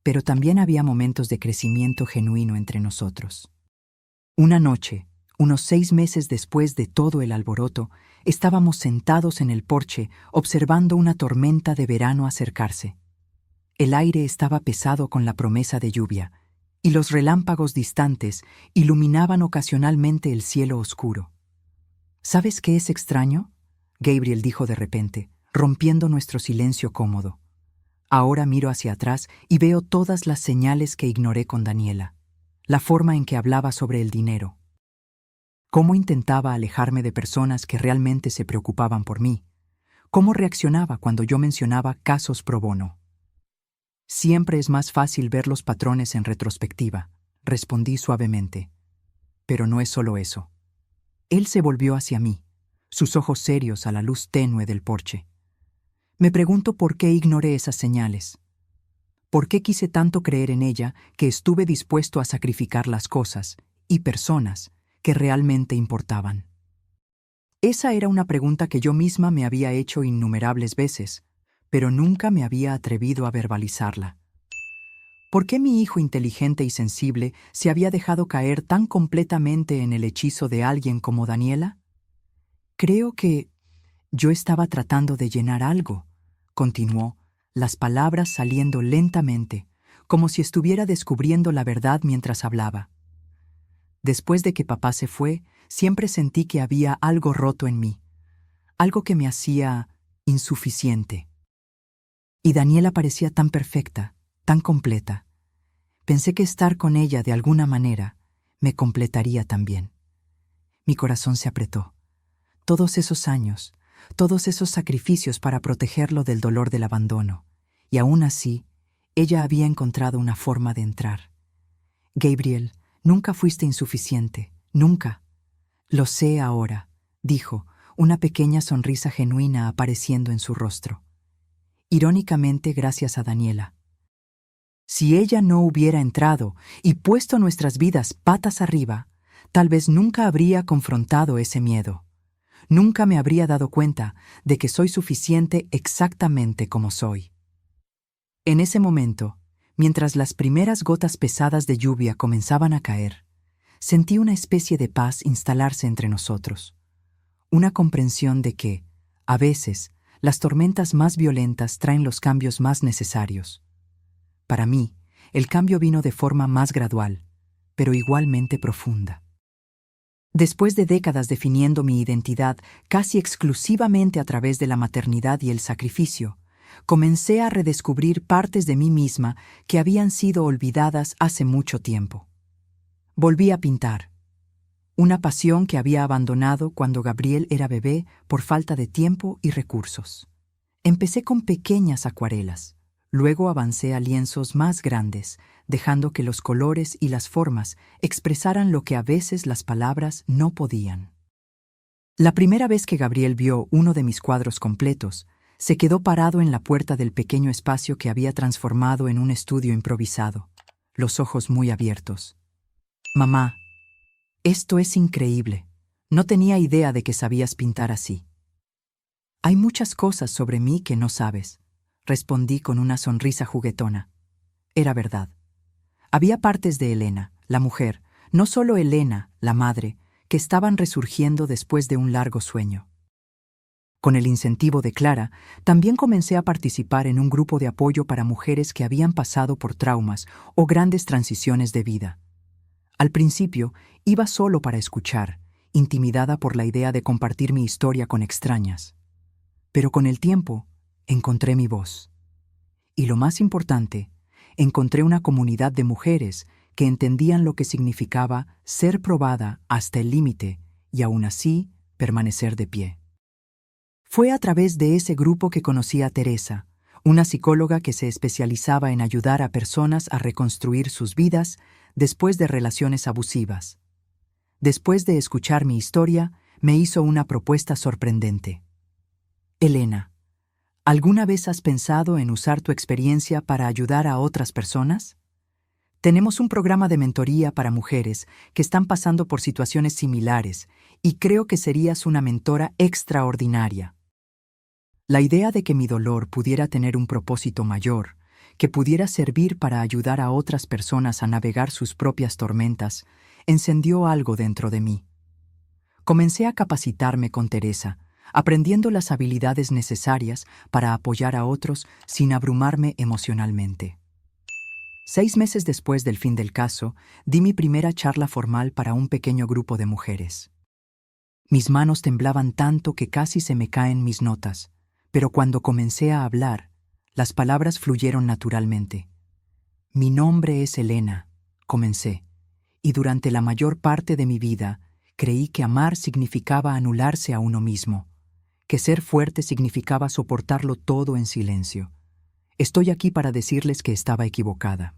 Pero también había momentos de crecimiento genuino entre nosotros. Una noche, unos 6 meses después de todo el alboroto, estábamos sentados en el porche observando una tormenta de verano acercarse. El aire estaba pesado con la promesa de lluvia, y los relámpagos distantes iluminaban ocasionalmente el cielo oscuro. «¿Sabes qué es extraño?», Gabriel dijo de repente, rompiendo nuestro silencio cómodo. Ahora miro hacia atrás y veo todas las señales que ignoré con Daniela. La forma en que hablaba sobre el dinero. Cómo intentaba alejarme de personas que realmente se preocupaban por mí. Cómo reaccionaba cuando yo mencionaba casos pro bono. «Siempre es más fácil ver los patrones en retrospectiva», respondí suavemente. «Pero no es solo eso». Él se volvió hacia mí, sus ojos serios a la luz tenue del porche. Me pregunto por qué ignoré esas señales. ¿Por qué quise tanto creer en ella que estuve dispuesto a sacrificar las cosas y personas que realmente importaban? Esa era una pregunta que yo misma me había hecho innumerables veces, pero nunca me había atrevido a verbalizarla. ¿Por qué mi hijo inteligente y sensible se había dejado caer tan completamente en el hechizo de alguien como Daniela? Creo que yo estaba tratando de llenar algo, continuó, las palabras saliendo lentamente, como si estuviera descubriendo la verdad mientras hablaba. Después de que papá se fue, siempre sentí que había algo roto en mí, algo que me hacía insuficiente. Y Daniela parecía tan perfecta, tan completa. Pensé que estar con ella de alguna manera me completaría también. Mi corazón se apretó. Todos esos años, todos esos sacrificios para protegerlo del dolor del abandono. Y aún así, ella había encontrado una forma de entrar. «Gabriel, nunca fuiste insuficiente, nunca». «Lo sé ahora», dijo, una pequeña sonrisa genuina apareciendo en su rostro. Irónicamente, gracias a Daniela. Si ella no hubiera entrado y puesto nuestras vidas patas arriba, tal vez nunca habría confrontado ese miedo. Nunca me habría dado cuenta de que soy suficiente exactamente como soy. En ese momento, mientras las primeras gotas pesadas de lluvia comenzaban a caer, sentí una especie de paz instalarse entre nosotros. Una comprensión de que, a veces, las tormentas más violentas traen los cambios más necesarios. Para mí, el cambio vino de forma más gradual, pero igualmente profunda. Después de décadas definiendo mi identidad casi exclusivamente a través de la maternidad y el sacrificio, comencé a redescubrir partes de mí misma que habían sido olvidadas hace mucho tiempo. Volví a pintar, una pasión que había abandonado cuando Gabriel era bebé por falta de tiempo y recursos. Empecé con pequeñas acuarelas, luego avancé a lienzos más grandes, dejando que los colores y las formas expresaran lo que a veces las palabras no podían. La primera vez que Gabriel vio uno de mis cuadros completos, Se quedó parado en la puerta del pequeño espacio que había transformado en un estudio improvisado, los ojos muy abiertos. Mamá, esto es increíble. No tenía idea de que sabías pintar así. Hay muchas cosas sobre mí que no sabes, respondí con una sonrisa juguetona. Era verdad. Había partes de Elena, la mujer, no solo Elena, la madre, que estaban resurgiendo después de un largo sueño. Con el incentivo de Clara, también comencé a participar en un grupo de apoyo para mujeres que habían pasado por traumas o grandes transiciones de vida. Al principio, iba solo para escuchar, intimidada por la idea de compartir mi historia con extrañas. Pero con el tiempo, encontré mi voz. Y lo más importante, encontré una comunidad de mujeres que entendían lo que significaba ser probada hasta el límite y aún así permanecer de pie. Fue a través de ese grupo que conocí a Teresa, una psicóloga que se especializaba en ayudar a personas a reconstruir sus vidas después de relaciones abusivas. Después de escuchar mi historia, me hizo una propuesta sorprendente. Elena, ¿alguna vez has pensado en usar tu experiencia para ayudar a otras personas? Tenemos un programa de mentoría para mujeres que están pasando por situaciones similares y creo que serías una mentora extraordinaria. La idea de que mi dolor pudiera tener un propósito mayor, que pudiera servir para ayudar a otras personas a navegar sus propias tormentas, encendió algo dentro de mí. Comencé a capacitarme con Teresa, aprendiendo las habilidades necesarias para apoyar a otros sin abrumarme emocionalmente. 6 meses después del fin del caso, di mi primera charla formal para un pequeño grupo de mujeres. Mis manos temblaban tanto que casi se me caen mis notas, pero cuando comencé a hablar, las palabras fluyeron naturalmente. Mi nombre es Elena, comencé, y durante la mayor parte de mi vida creí que amar significaba anularse a uno mismo, que ser fuerte significaba soportarlo todo en silencio. Estoy aquí para decirles que estaba equivocada.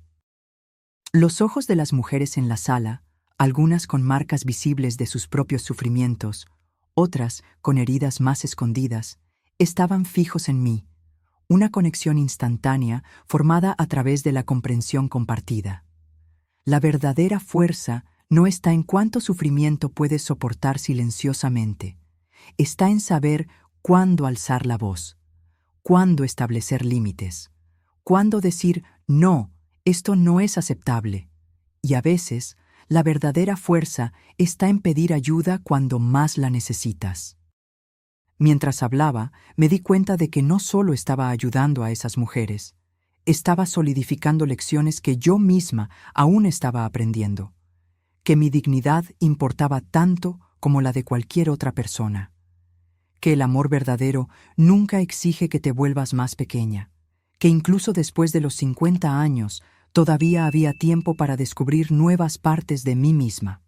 Los ojos de las mujeres en la sala, algunas con marcas visibles de sus propios sufrimientos, otras con heridas más escondidas, estaban fijos en mí, una conexión instantánea formada a través de la comprensión compartida. La verdadera fuerza no está en cuánto sufrimiento puedes soportar silenciosamente, está en saber cuándo alzar la voz, cuándo establecer límites, cuándo decir no, esto no es aceptable. Y a veces, la verdadera fuerza está en pedir ayuda cuando más la necesitas. Mientras hablaba, me di cuenta de que no solo estaba ayudando a esas mujeres, estaba solidificando lecciones que yo misma aún estaba aprendiendo, que mi dignidad importaba tanto como la de cualquier otra persona, que el amor verdadero nunca exige que te vuelvas más pequeña, que incluso después de los 50 años todavía había tiempo para descubrir nuevas partes de mí misma.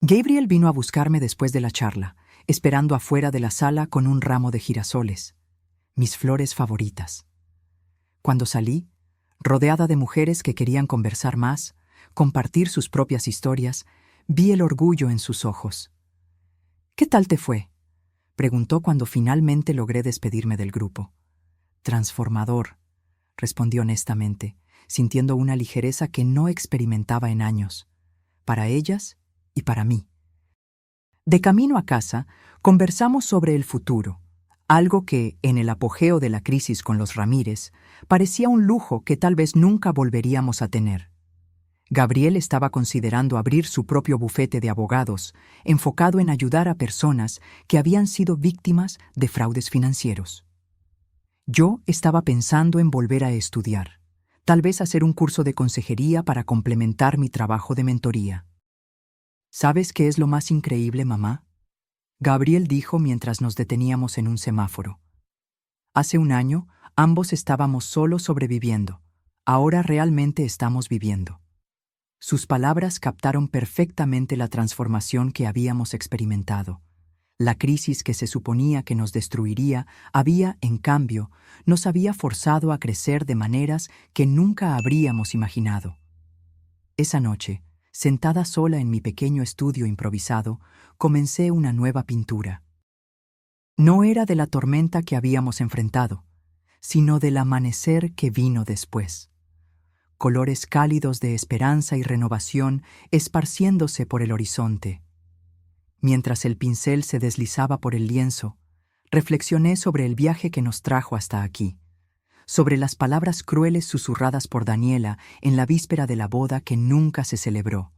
Gabriel vino a buscarme después de la charla, esperando afuera de la sala con un ramo de girasoles, mis flores favoritas. Cuando salí, rodeada de mujeres que querían conversar más, compartir sus propias historias, vi el orgullo en sus ojos. ¿Qué tal te fue?, preguntó cuando finalmente logré despedirme del grupo. Transformador, respondí honestamente, sintiendo una ligereza que no experimentaba en años, para ellas y para mí. De camino a casa, conversamos sobre el futuro, algo que, en el apogeo de la crisis con los Ramírez, parecía un lujo que tal vez nunca volveríamos a tener. Gabriel estaba considerando abrir su propio bufete de abogados, enfocado en ayudar a personas que habían sido víctimas de fraudes financieros. Yo estaba pensando en volver a estudiar, tal vez hacer un curso de consejería para complementar mi trabajo de mentoría. ¿Sabes qué es lo más increíble, mamá?, Gabriel dijo mientras nos deteníamos en un semáforo. Hace un año, ambos estábamos solo sobreviviendo. Ahora realmente estamos viviendo. Sus palabras captaron perfectamente la transformación que habíamos experimentado. La crisis que se suponía que nos destruiría había, en cambio, nos había forzado a crecer de maneras que nunca habríamos imaginado. Esa noche, sentada sola en mi pequeño estudio improvisado, comencé una nueva pintura. No era de la tormenta que habíamos enfrentado, sino del amanecer que vino después. Colores cálidos de esperanza y renovación esparciéndose por el horizonte. Mientras el pincel se deslizaba por el lienzo, reflexioné sobre el viaje que nos trajo hasta aquí, sobre las palabras crueles susurradas por Daniela en la víspera de la boda que nunca se celebró.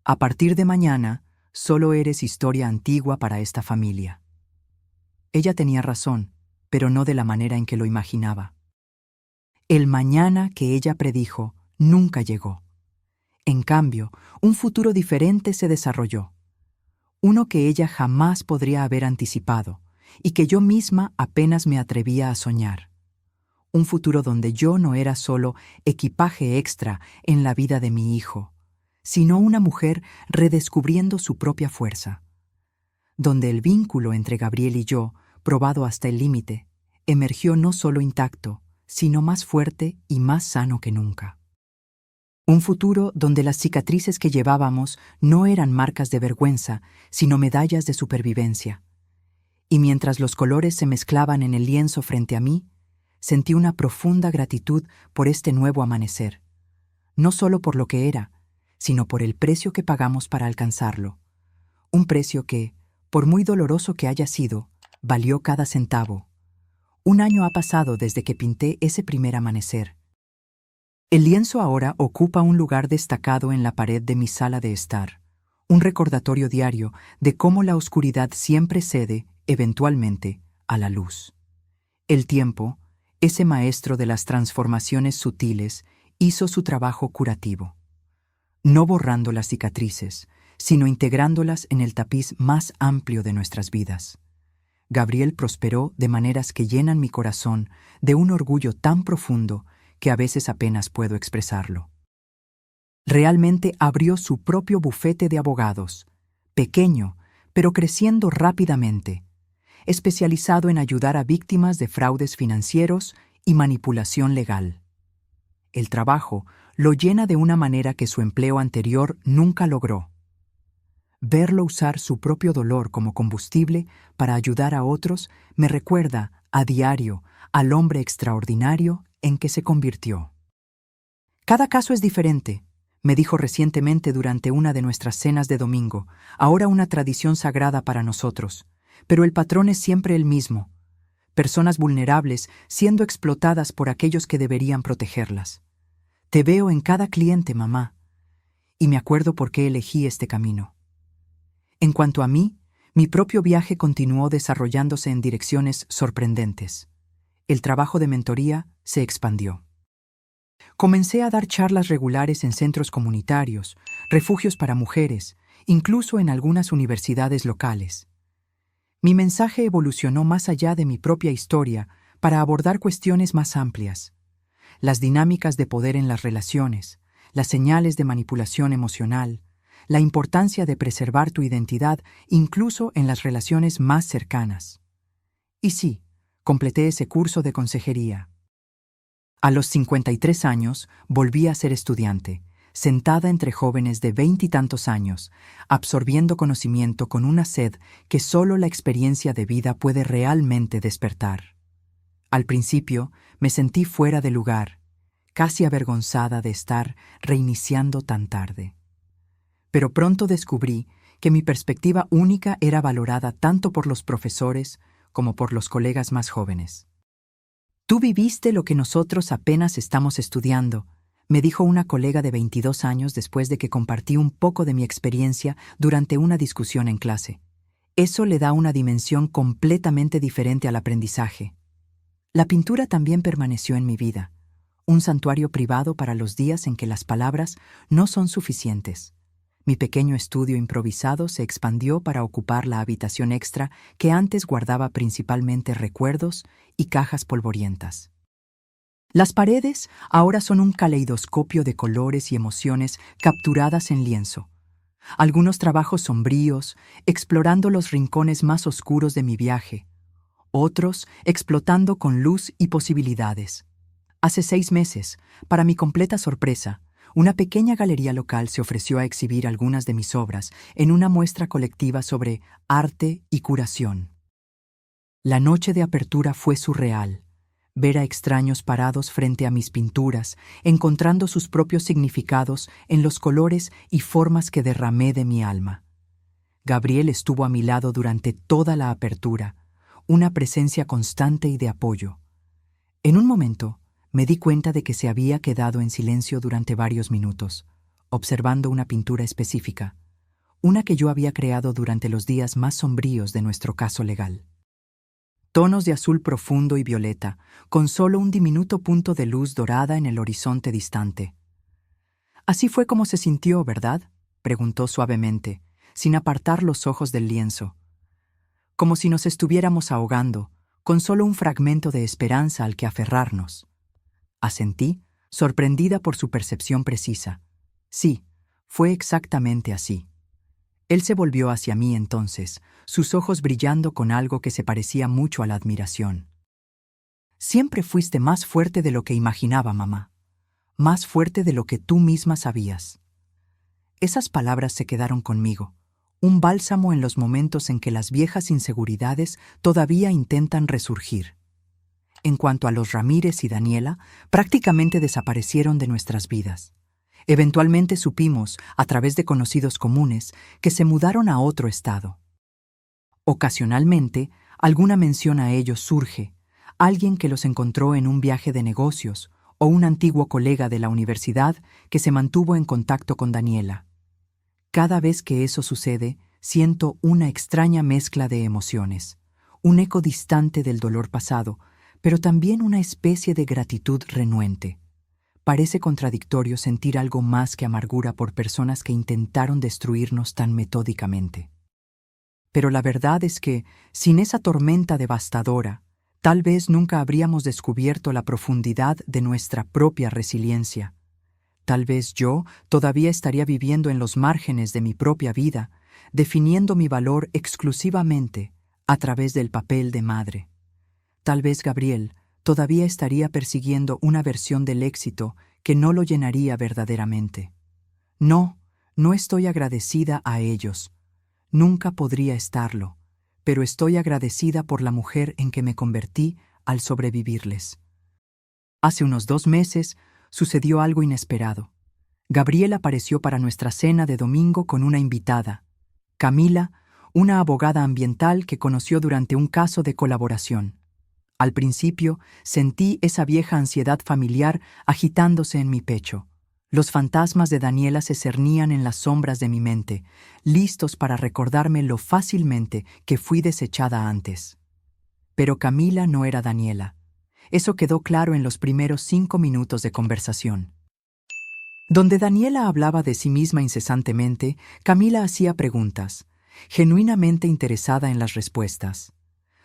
A partir de mañana, solo eres historia antigua para esta familia. Ella tenía razón, pero no de la manera en que lo imaginaba. El mañana que ella predijo nunca llegó. En cambio, un futuro diferente se desarrolló. Uno que ella jamás podría haber anticipado y que yo misma apenas me atrevía a soñar. Un futuro donde yo no era solo equipaje extra en la vida de mi hijo, sino una mujer redescubriendo su propia fuerza. Donde el vínculo entre Gabriel y yo, probado hasta el límite, emergió no solo intacto, sino más fuerte y más sano que nunca. Un futuro donde las cicatrices que llevábamos no eran marcas de vergüenza, sino medallas de supervivencia. Y mientras los colores se mezclaban en el lienzo frente a mí, sentí una profunda gratitud por este nuevo amanecer. No solo por lo que era, sino por el precio que pagamos para alcanzarlo. Un precio que, por muy doloroso que haya sido, valió cada centavo. Un año ha pasado desde que pinté ese primer amanecer. El lienzo ahora ocupa un lugar destacado en la pared de mi sala de estar, un recordatorio diario de cómo la oscuridad siempre cede, eventualmente, a la luz. El tiempo, ese maestro de las transformaciones sutiles, hizo su trabajo curativo. No borrando las cicatrices, sino integrándolas en el tapiz más amplio de nuestras vidas. Gabriel prosperó de maneras que llenan mi corazón de un orgullo tan profundo que a veces apenas puedo expresarlo. Realmente abrió su propio bufete de abogados, pequeño, pero creciendo rápidamente, especializado en ayudar a víctimas de fraudes financieros y manipulación legal. El trabajo lo llena de una manera que su empleo anterior nunca logró. Verlo usar su propio dolor como combustible para ayudar a otros me recuerda, a diario, al hombre extraordinario en que se convirtió. Cada caso es diferente, me dijo recientemente durante una de nuestras cenas de domingo, ahora una tradición sagrada para nosotros, pero el patrón es siempre el mismo. Personas vulnerables siendo explotadas por aquellos que deberían protegerlas. Te veo en cada cliente, mamá, y me acuerdo por qué elegí este camino. En cuanto a mí, mi propio viaje continuó desarrollándose en direcciones sorprendentes. El trabajo de mentoría se expandió. Comencé a dar charlas regulares en centros comunitarios, refugios para mujeres, incluso en algunas universidades locales. Mi mensaje evolucionó más allá de mi propia historia para abordar cuestiones más amplias. Las dinámicas de poder en las relaciones, las señales de manipulación emocional, la importancia de preservar tu identidad incluso en las relaciones más cercanas. Y sí, completé ese curso de consejería. A los 53 años volví a ser estudiante, sentada entre jóvenes de 20 y tantos años, absorbiendo conocimiento con una sed que solo la experiencia de vida puede realmente despertar. Al principio me sentí fuera de lugar, casi avergonzada de estar reiniciando tan tarde. Pero pronto descubrí que mi perspectiva única era valorada tanto por los profesores como por los colegas más jóvenes. Tú viviste lo que nosotros apenas estamos estudiando, me dijo una colega de 22 años después de que compartí un poco de mi experiencia durante una discusión en clase. Eso le da una dimensión completamente diferente al aprendizaje. La pintura también permaneció en mi vida, un santuario privado para los días en que las palabras no son suficientes. Mi pequeño estudio improvisado se expandió para ocupar la habitación extra que antes guardaba principalmente recuerdos y cajas polvorientas. Las paredes ahora son un caleidoscopio de colores y emociones capturadas en lienzo. Algunos trabajos sombríos, explorando los rincones más oscuros de mi viaje. Otros explotando con luz y posibilidades. Hace 6 meses, para mi completa sorpresa, una pequeña galería local se ofreció a exhibir algunas de mis obras en una muestra colectiva sobre arte y curación. La noche de apertura fue surreal. Ver a extraños parados frente a mis pinturas, encontrando sus propios significados en los colores y formas que derramé de mi alma. Gabriel estuvo a mi lado durante toda la apertura, una presencia constante y de apoyo. En un momento, me di cuenta de que se había quedado en silencio durante varios minutos, observando una pintura específica, una que yo había creado durante los días más sombríos de nuestro caso legal. Tonos de azul profundo y violeta, con solo un diminuto punto de luz dorada en el horizonte distante. «Así fue como se sintió, ¿verdad?», preguntó suavemente, sin apartar los ojos del lienzo. Como si nos estuviéramos ahogando, con solo un fragmento de esperanza al que aferrarnos. Asentí, sorprendida por su percepción precisa. Sí, fue exactamente así. Él se volvió hacia mí entonces, sus ojos brillando con algo que se parecía mucho a la admiración. «Siempre fuiste más fuerte de lo que imaginaba, mamá. Más fuerte de lo que tú misma sabías». Esas palabras se quedaron conmigo, un bálsamo en los momentos en que las viejas inseguridades todavía intentan resurgir. En cuanto a los Ramírez y Daniela, prácticamente desaparecieron de nuestras vidas. Eventualmente supimos, a través de conocidos comunes, que se mudaron a otro estado. Ocasionalmente, alguna mención a ellos surge, alguien que los encontró en un viaje de negocios o un antiguo colega de la universidad que se mantuvo en contacto con Daniela. Cada vez que eso sucede, siento una extraña mezcla de emociones, un eco distante del dolor pasado, pero también una especie de gratitud renuente. Parece contradictorio sentir algo más que amargura por personas que intentaron destruirnos tan metódicamente. Pero la verdad es que, sin esa tormenta devastadora, tal vez nunca habríamos descubierto la profundidad de nuestra propia resiliencia. Tal vez yo todavía estaría viviendo en los márgenes de mi propia vida, definiendo mi valor exclusivamente a través del papel de madre. Tal vez Gabriel todavía estaría persiguiendo una versión del éxito que no lo llenaría verdaderamente. No, no estoy agradecida a ellos. Nunca podría estarlo, pero estoy agradecida por la mujer en que me convertí al sobrevivirles. Hace unos 2 meses sucedió algo inesperado. Gabriel apareció para nuestra cena de domingo con una invitada, Camila, una abogada ambiental que conoció durante un caso de colaboración. Al principio, sentí esa vieja ansiedad familiar agitándose en mi pecho. Los fantasmas de Daniela se cernían en las sombras de mi mente, listos para recordarme lo fácilmente que fui desechada antes. Pero Camila no era Daniela. Eso quedó claro en los primeros 5 minutos de conversación. Donde Daniela hablaba de sí misma incesantemente, Camila hacía preguntas, genuinamente interesada en las respuestas.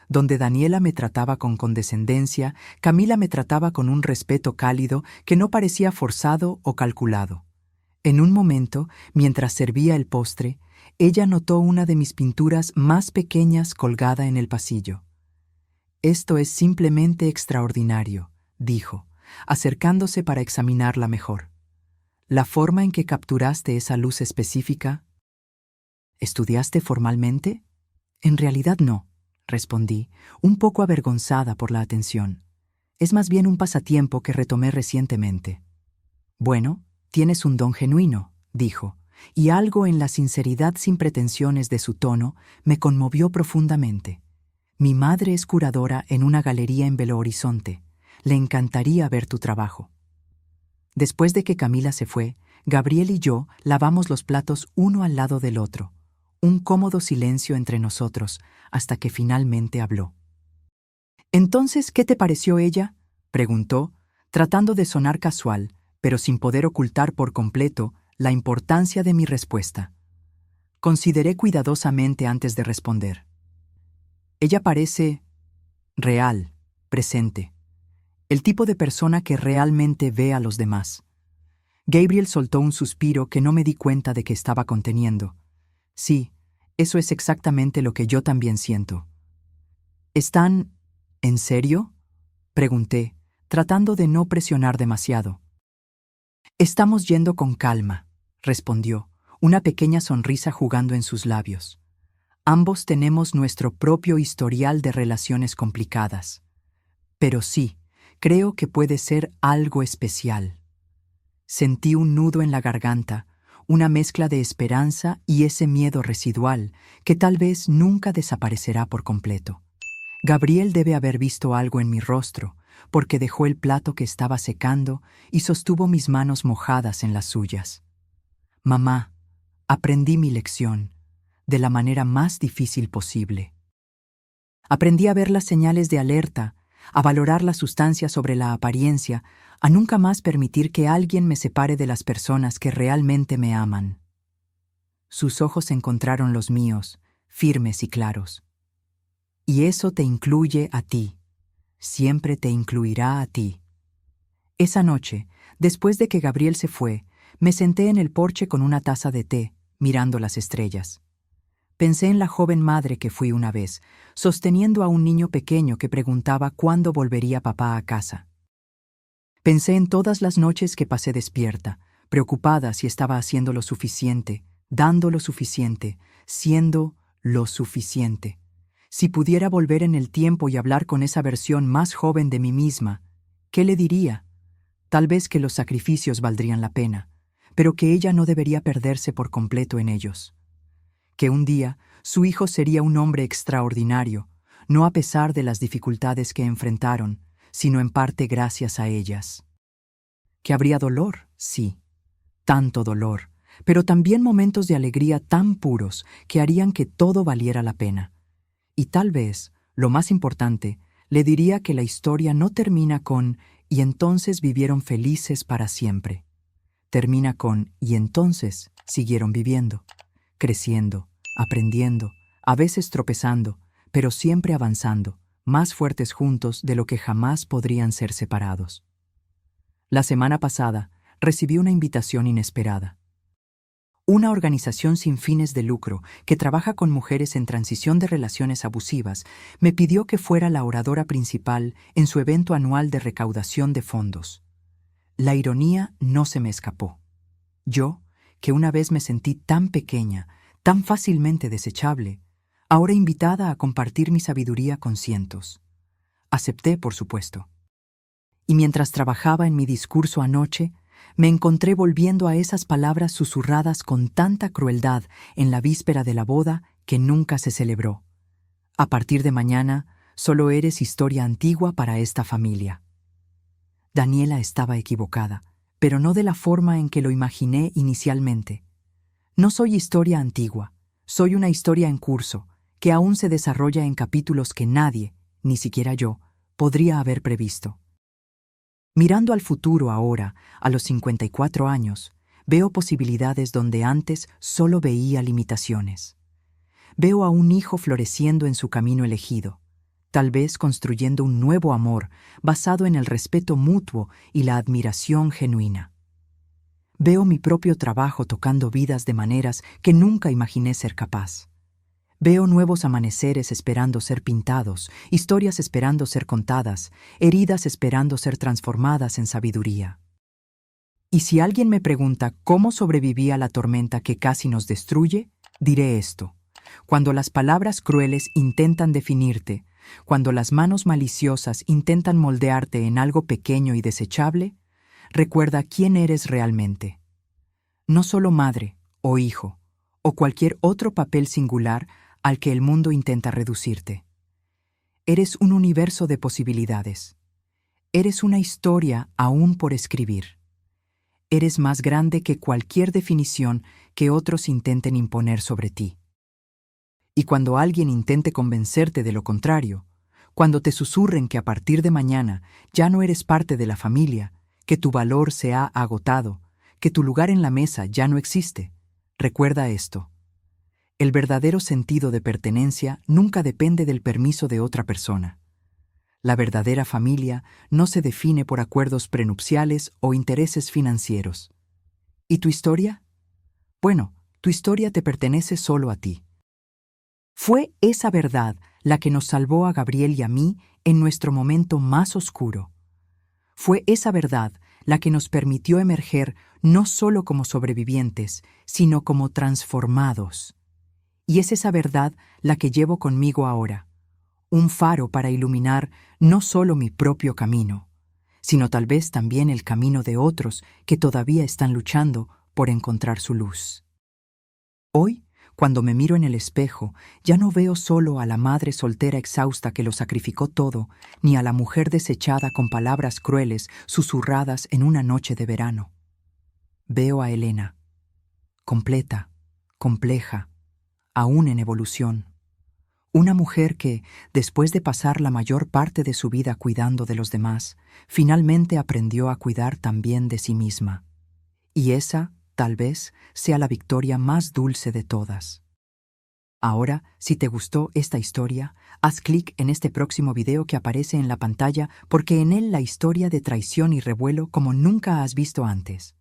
Donde Daniela me trataba con condescendencia, Camila me trataba con un respeto cálido que no parecía forzado o calculado. En un momento, mientras servía el postre, ella notó una de mis pinturas más pequeñas colgada en el pasillo. «Esto es simplemente extraordinario», dijo, acercándose para examinarla mejor. «La forma en que capturaste esa luz específica». «¿Estudiaste formalmente?» «En realidad no», respondí, un poco avergonzada por la atención. «Es más bien un pasatiempo que retomé recientemente». «Bueno, tienes un don genuino», dijo, y algo en la sinceridad sin pretensiones de su tono me conmovió profundamente. «Mi madre es curadora en una galería en Belo Horizonte. Le encantaría ver tu trabajo». Después de que Camila se fue, Gabriel y yo lavamos los platos uno al lado del otro. Un cómodo silencio entre nosotros, hasta que finalmente habló. «Entonces, ¿qué te pareció ella?», preguntó, tratando de sonar casual, pero sin poder ocultar por completo la importancia de mi respuesta. Consideré cuidadosamente antes de responder. «Ella parece real, presente. El tipo de persona que realmente ve a los demás». Gabriel soltó un suspiro que no me di cuenta de que estaba conteniendo. «Sí, eso es exactamente lo que yo también siento». «¿Están en serio?», pregunté, tratando de no presionar demasiado. «Estamos yendo con calma», respondió, una pequeña sonrisa jugando en sus labios. Ambos tenemos nuestro propio historial de relaciones complicadas. Pero sí, creo que puede ser algo especial. Sentí un nudo en la garganta, una mezcla de esperanza y ese miedo residual que tal vez nunca desaparecerá por completo. Gabriel debe haber visto algo en mi rostro, porque dejó el plato que estaba secando y sostuvo mis manos mojadas en las suyas. Mamá, aprendí mi lección, de la manera más difícil posible. Aprendí a ver las señales de alerta, a valorar la sustancia sobre la apariencia, a nunca más permitir que alguien me separe de las personas que realmente me aman. Sus ojos encontraron los míos, firmes y claros. Y eso te incluye a ti. Siempre te incluirá a ti. Esa noche, después de que Gabriel se fue, me senté en el porche con una taza de té, mirando las estrellas. Pensé en la joven madre que fui una vez, sosteniendo a un niño pequeño que preguntaba cuándo volvería papá a casa. Pensé en todas las noches que pasé despierta, preocupada si estaba haciendo lo suficiente, dando lo suficiente, siendo lo suficiente. Si pudiera volver en el tiempo y hablar con esa versión más joven de mí misma, ¿qué le diría? Tal vez que los sacrificios valdrían la pena, pero que ella no debería perderse por completo en ellos. Que un día su hijo sería un hombre extraordinario, no a pesar de las dificultades que enfrentaron, sino en parte gracias a ellas. Que habría dolor, sí, tanto dolor, pero también momentos de alegría tan puros que harían que todo valiera la pena. Y tal vez, lo más importante, le diría que la historia no termina con «y entonces vivieron felices para siempre». Termina con «y entonces siguieron viviendo, creciendo, aprendiendo, a veces tropezando, pero siempre avanzando, más fuertes juntos de lo que jamás podrían ser separados». La semana pasada recibí una invitación inesperada. Una organización sin fines de lucro que trabaja con mujeres en transición de relaciones abusivas me pidió que fuera la oradora principal en su evento anual de recaudación de fondos. La ironía no se me escapó. Yo, que una vez me sentí tan pequeña, tan fácilmente desechable, ahora invitada a compartir mi sabiduría con cientos. Acepté, por supuesto. Y mientras trabajaba en mi discurso anoche, me encontré volviendo a esas palabras susurradas con tanta crueldad en la víspera de la boda que nunca se celebró. A partir de mañana, solo eres historia antigua para esta familia. Daniela estaba equivocada, pero no de la forma en que lo imaginé inicialmente. No soy historia antigua, soy una historia en curso, que aún se desarrolla en capítulos que nadie, ni siquiera yo, podría haber previsto. Mirando al futuro ahora, a los 54 años, veo posibilidades donde antes solo veía limitaciones. Veo a un hijo floreciendo en su camino elegido, tal vez construyendo un nuevo amor basado en el respeto mutuo y la admiración genuina. Veo mi propio trabajo tocando vidas de maneras que nunca imaginé ser capaz. Veo nuevos amaneceres esperando ser pintados, historias esperando ser contadas, heridas esperando ser transformadas en sabiduría. Y si alguien me pregunta cómo sobreviví a la tormenta que casi nos destruye, diré esto: cuando las palabras crueles intentan definirte, cuando las manos maliciosas intentan moldearte en algo pequeño y desechable, recuerda quién eres realmente. No solo madre o hijo, o cualquier otro papel singular al que el mundo intenta reducirte. Eres un universo de posibilidades. Eres una historia aún por escribir. Eres más grande que cualquier definición que otros intenten imponer sobre ti. Y cuando alguien intente convencerte de lo contrario, cuando te susurren que a partir de mañana ya no eres parte de la familia, que tu valor se ha agotado, que tu lugar en la mesa ya no existe, recuerda esto: el verdadero sentido de pertenencia nunca depende del permiso de otra persona. La verdadera familia no se define por acuerdos prenupciales o intereses financieros. ¿Y tu historia? Bueno, tu historia te pertenece solo a ti. Fue esa verdad la que nos salvó a Gabriel y a mí en nuestro momento más oscuro. Fue esa verdad la que nos permitió emerger no solo como sobrevivientes, sino como transformados. Y es esa verdad la que llevo conmigo ahora, un faro para iluminar no solo mi propio camino, sino tal vez también el camino de otros que todavía están luchando por encontrar su luz. Hoy, cuando me miro en el espejo, ya no veo solo a la madre soltera exhausta que lo sacrificó todo, ni a la mujer desechada con palabras crueles susurradas en una noche de verano. Veo a Elena, completa, compleja, aún en evolución. Una mujer que, después de pasar la mayor parte de su vida cuidando de los demás, finalmente aprendió a cuidar también de sí misma. Y esa, tal vez, sea la victoria más dulce de todas. Ahora, si te gustó esta historia, haz clic en este próximo video que aparece en la pantalla porque en él la historia de traición y revuelo como nunca has visto antes.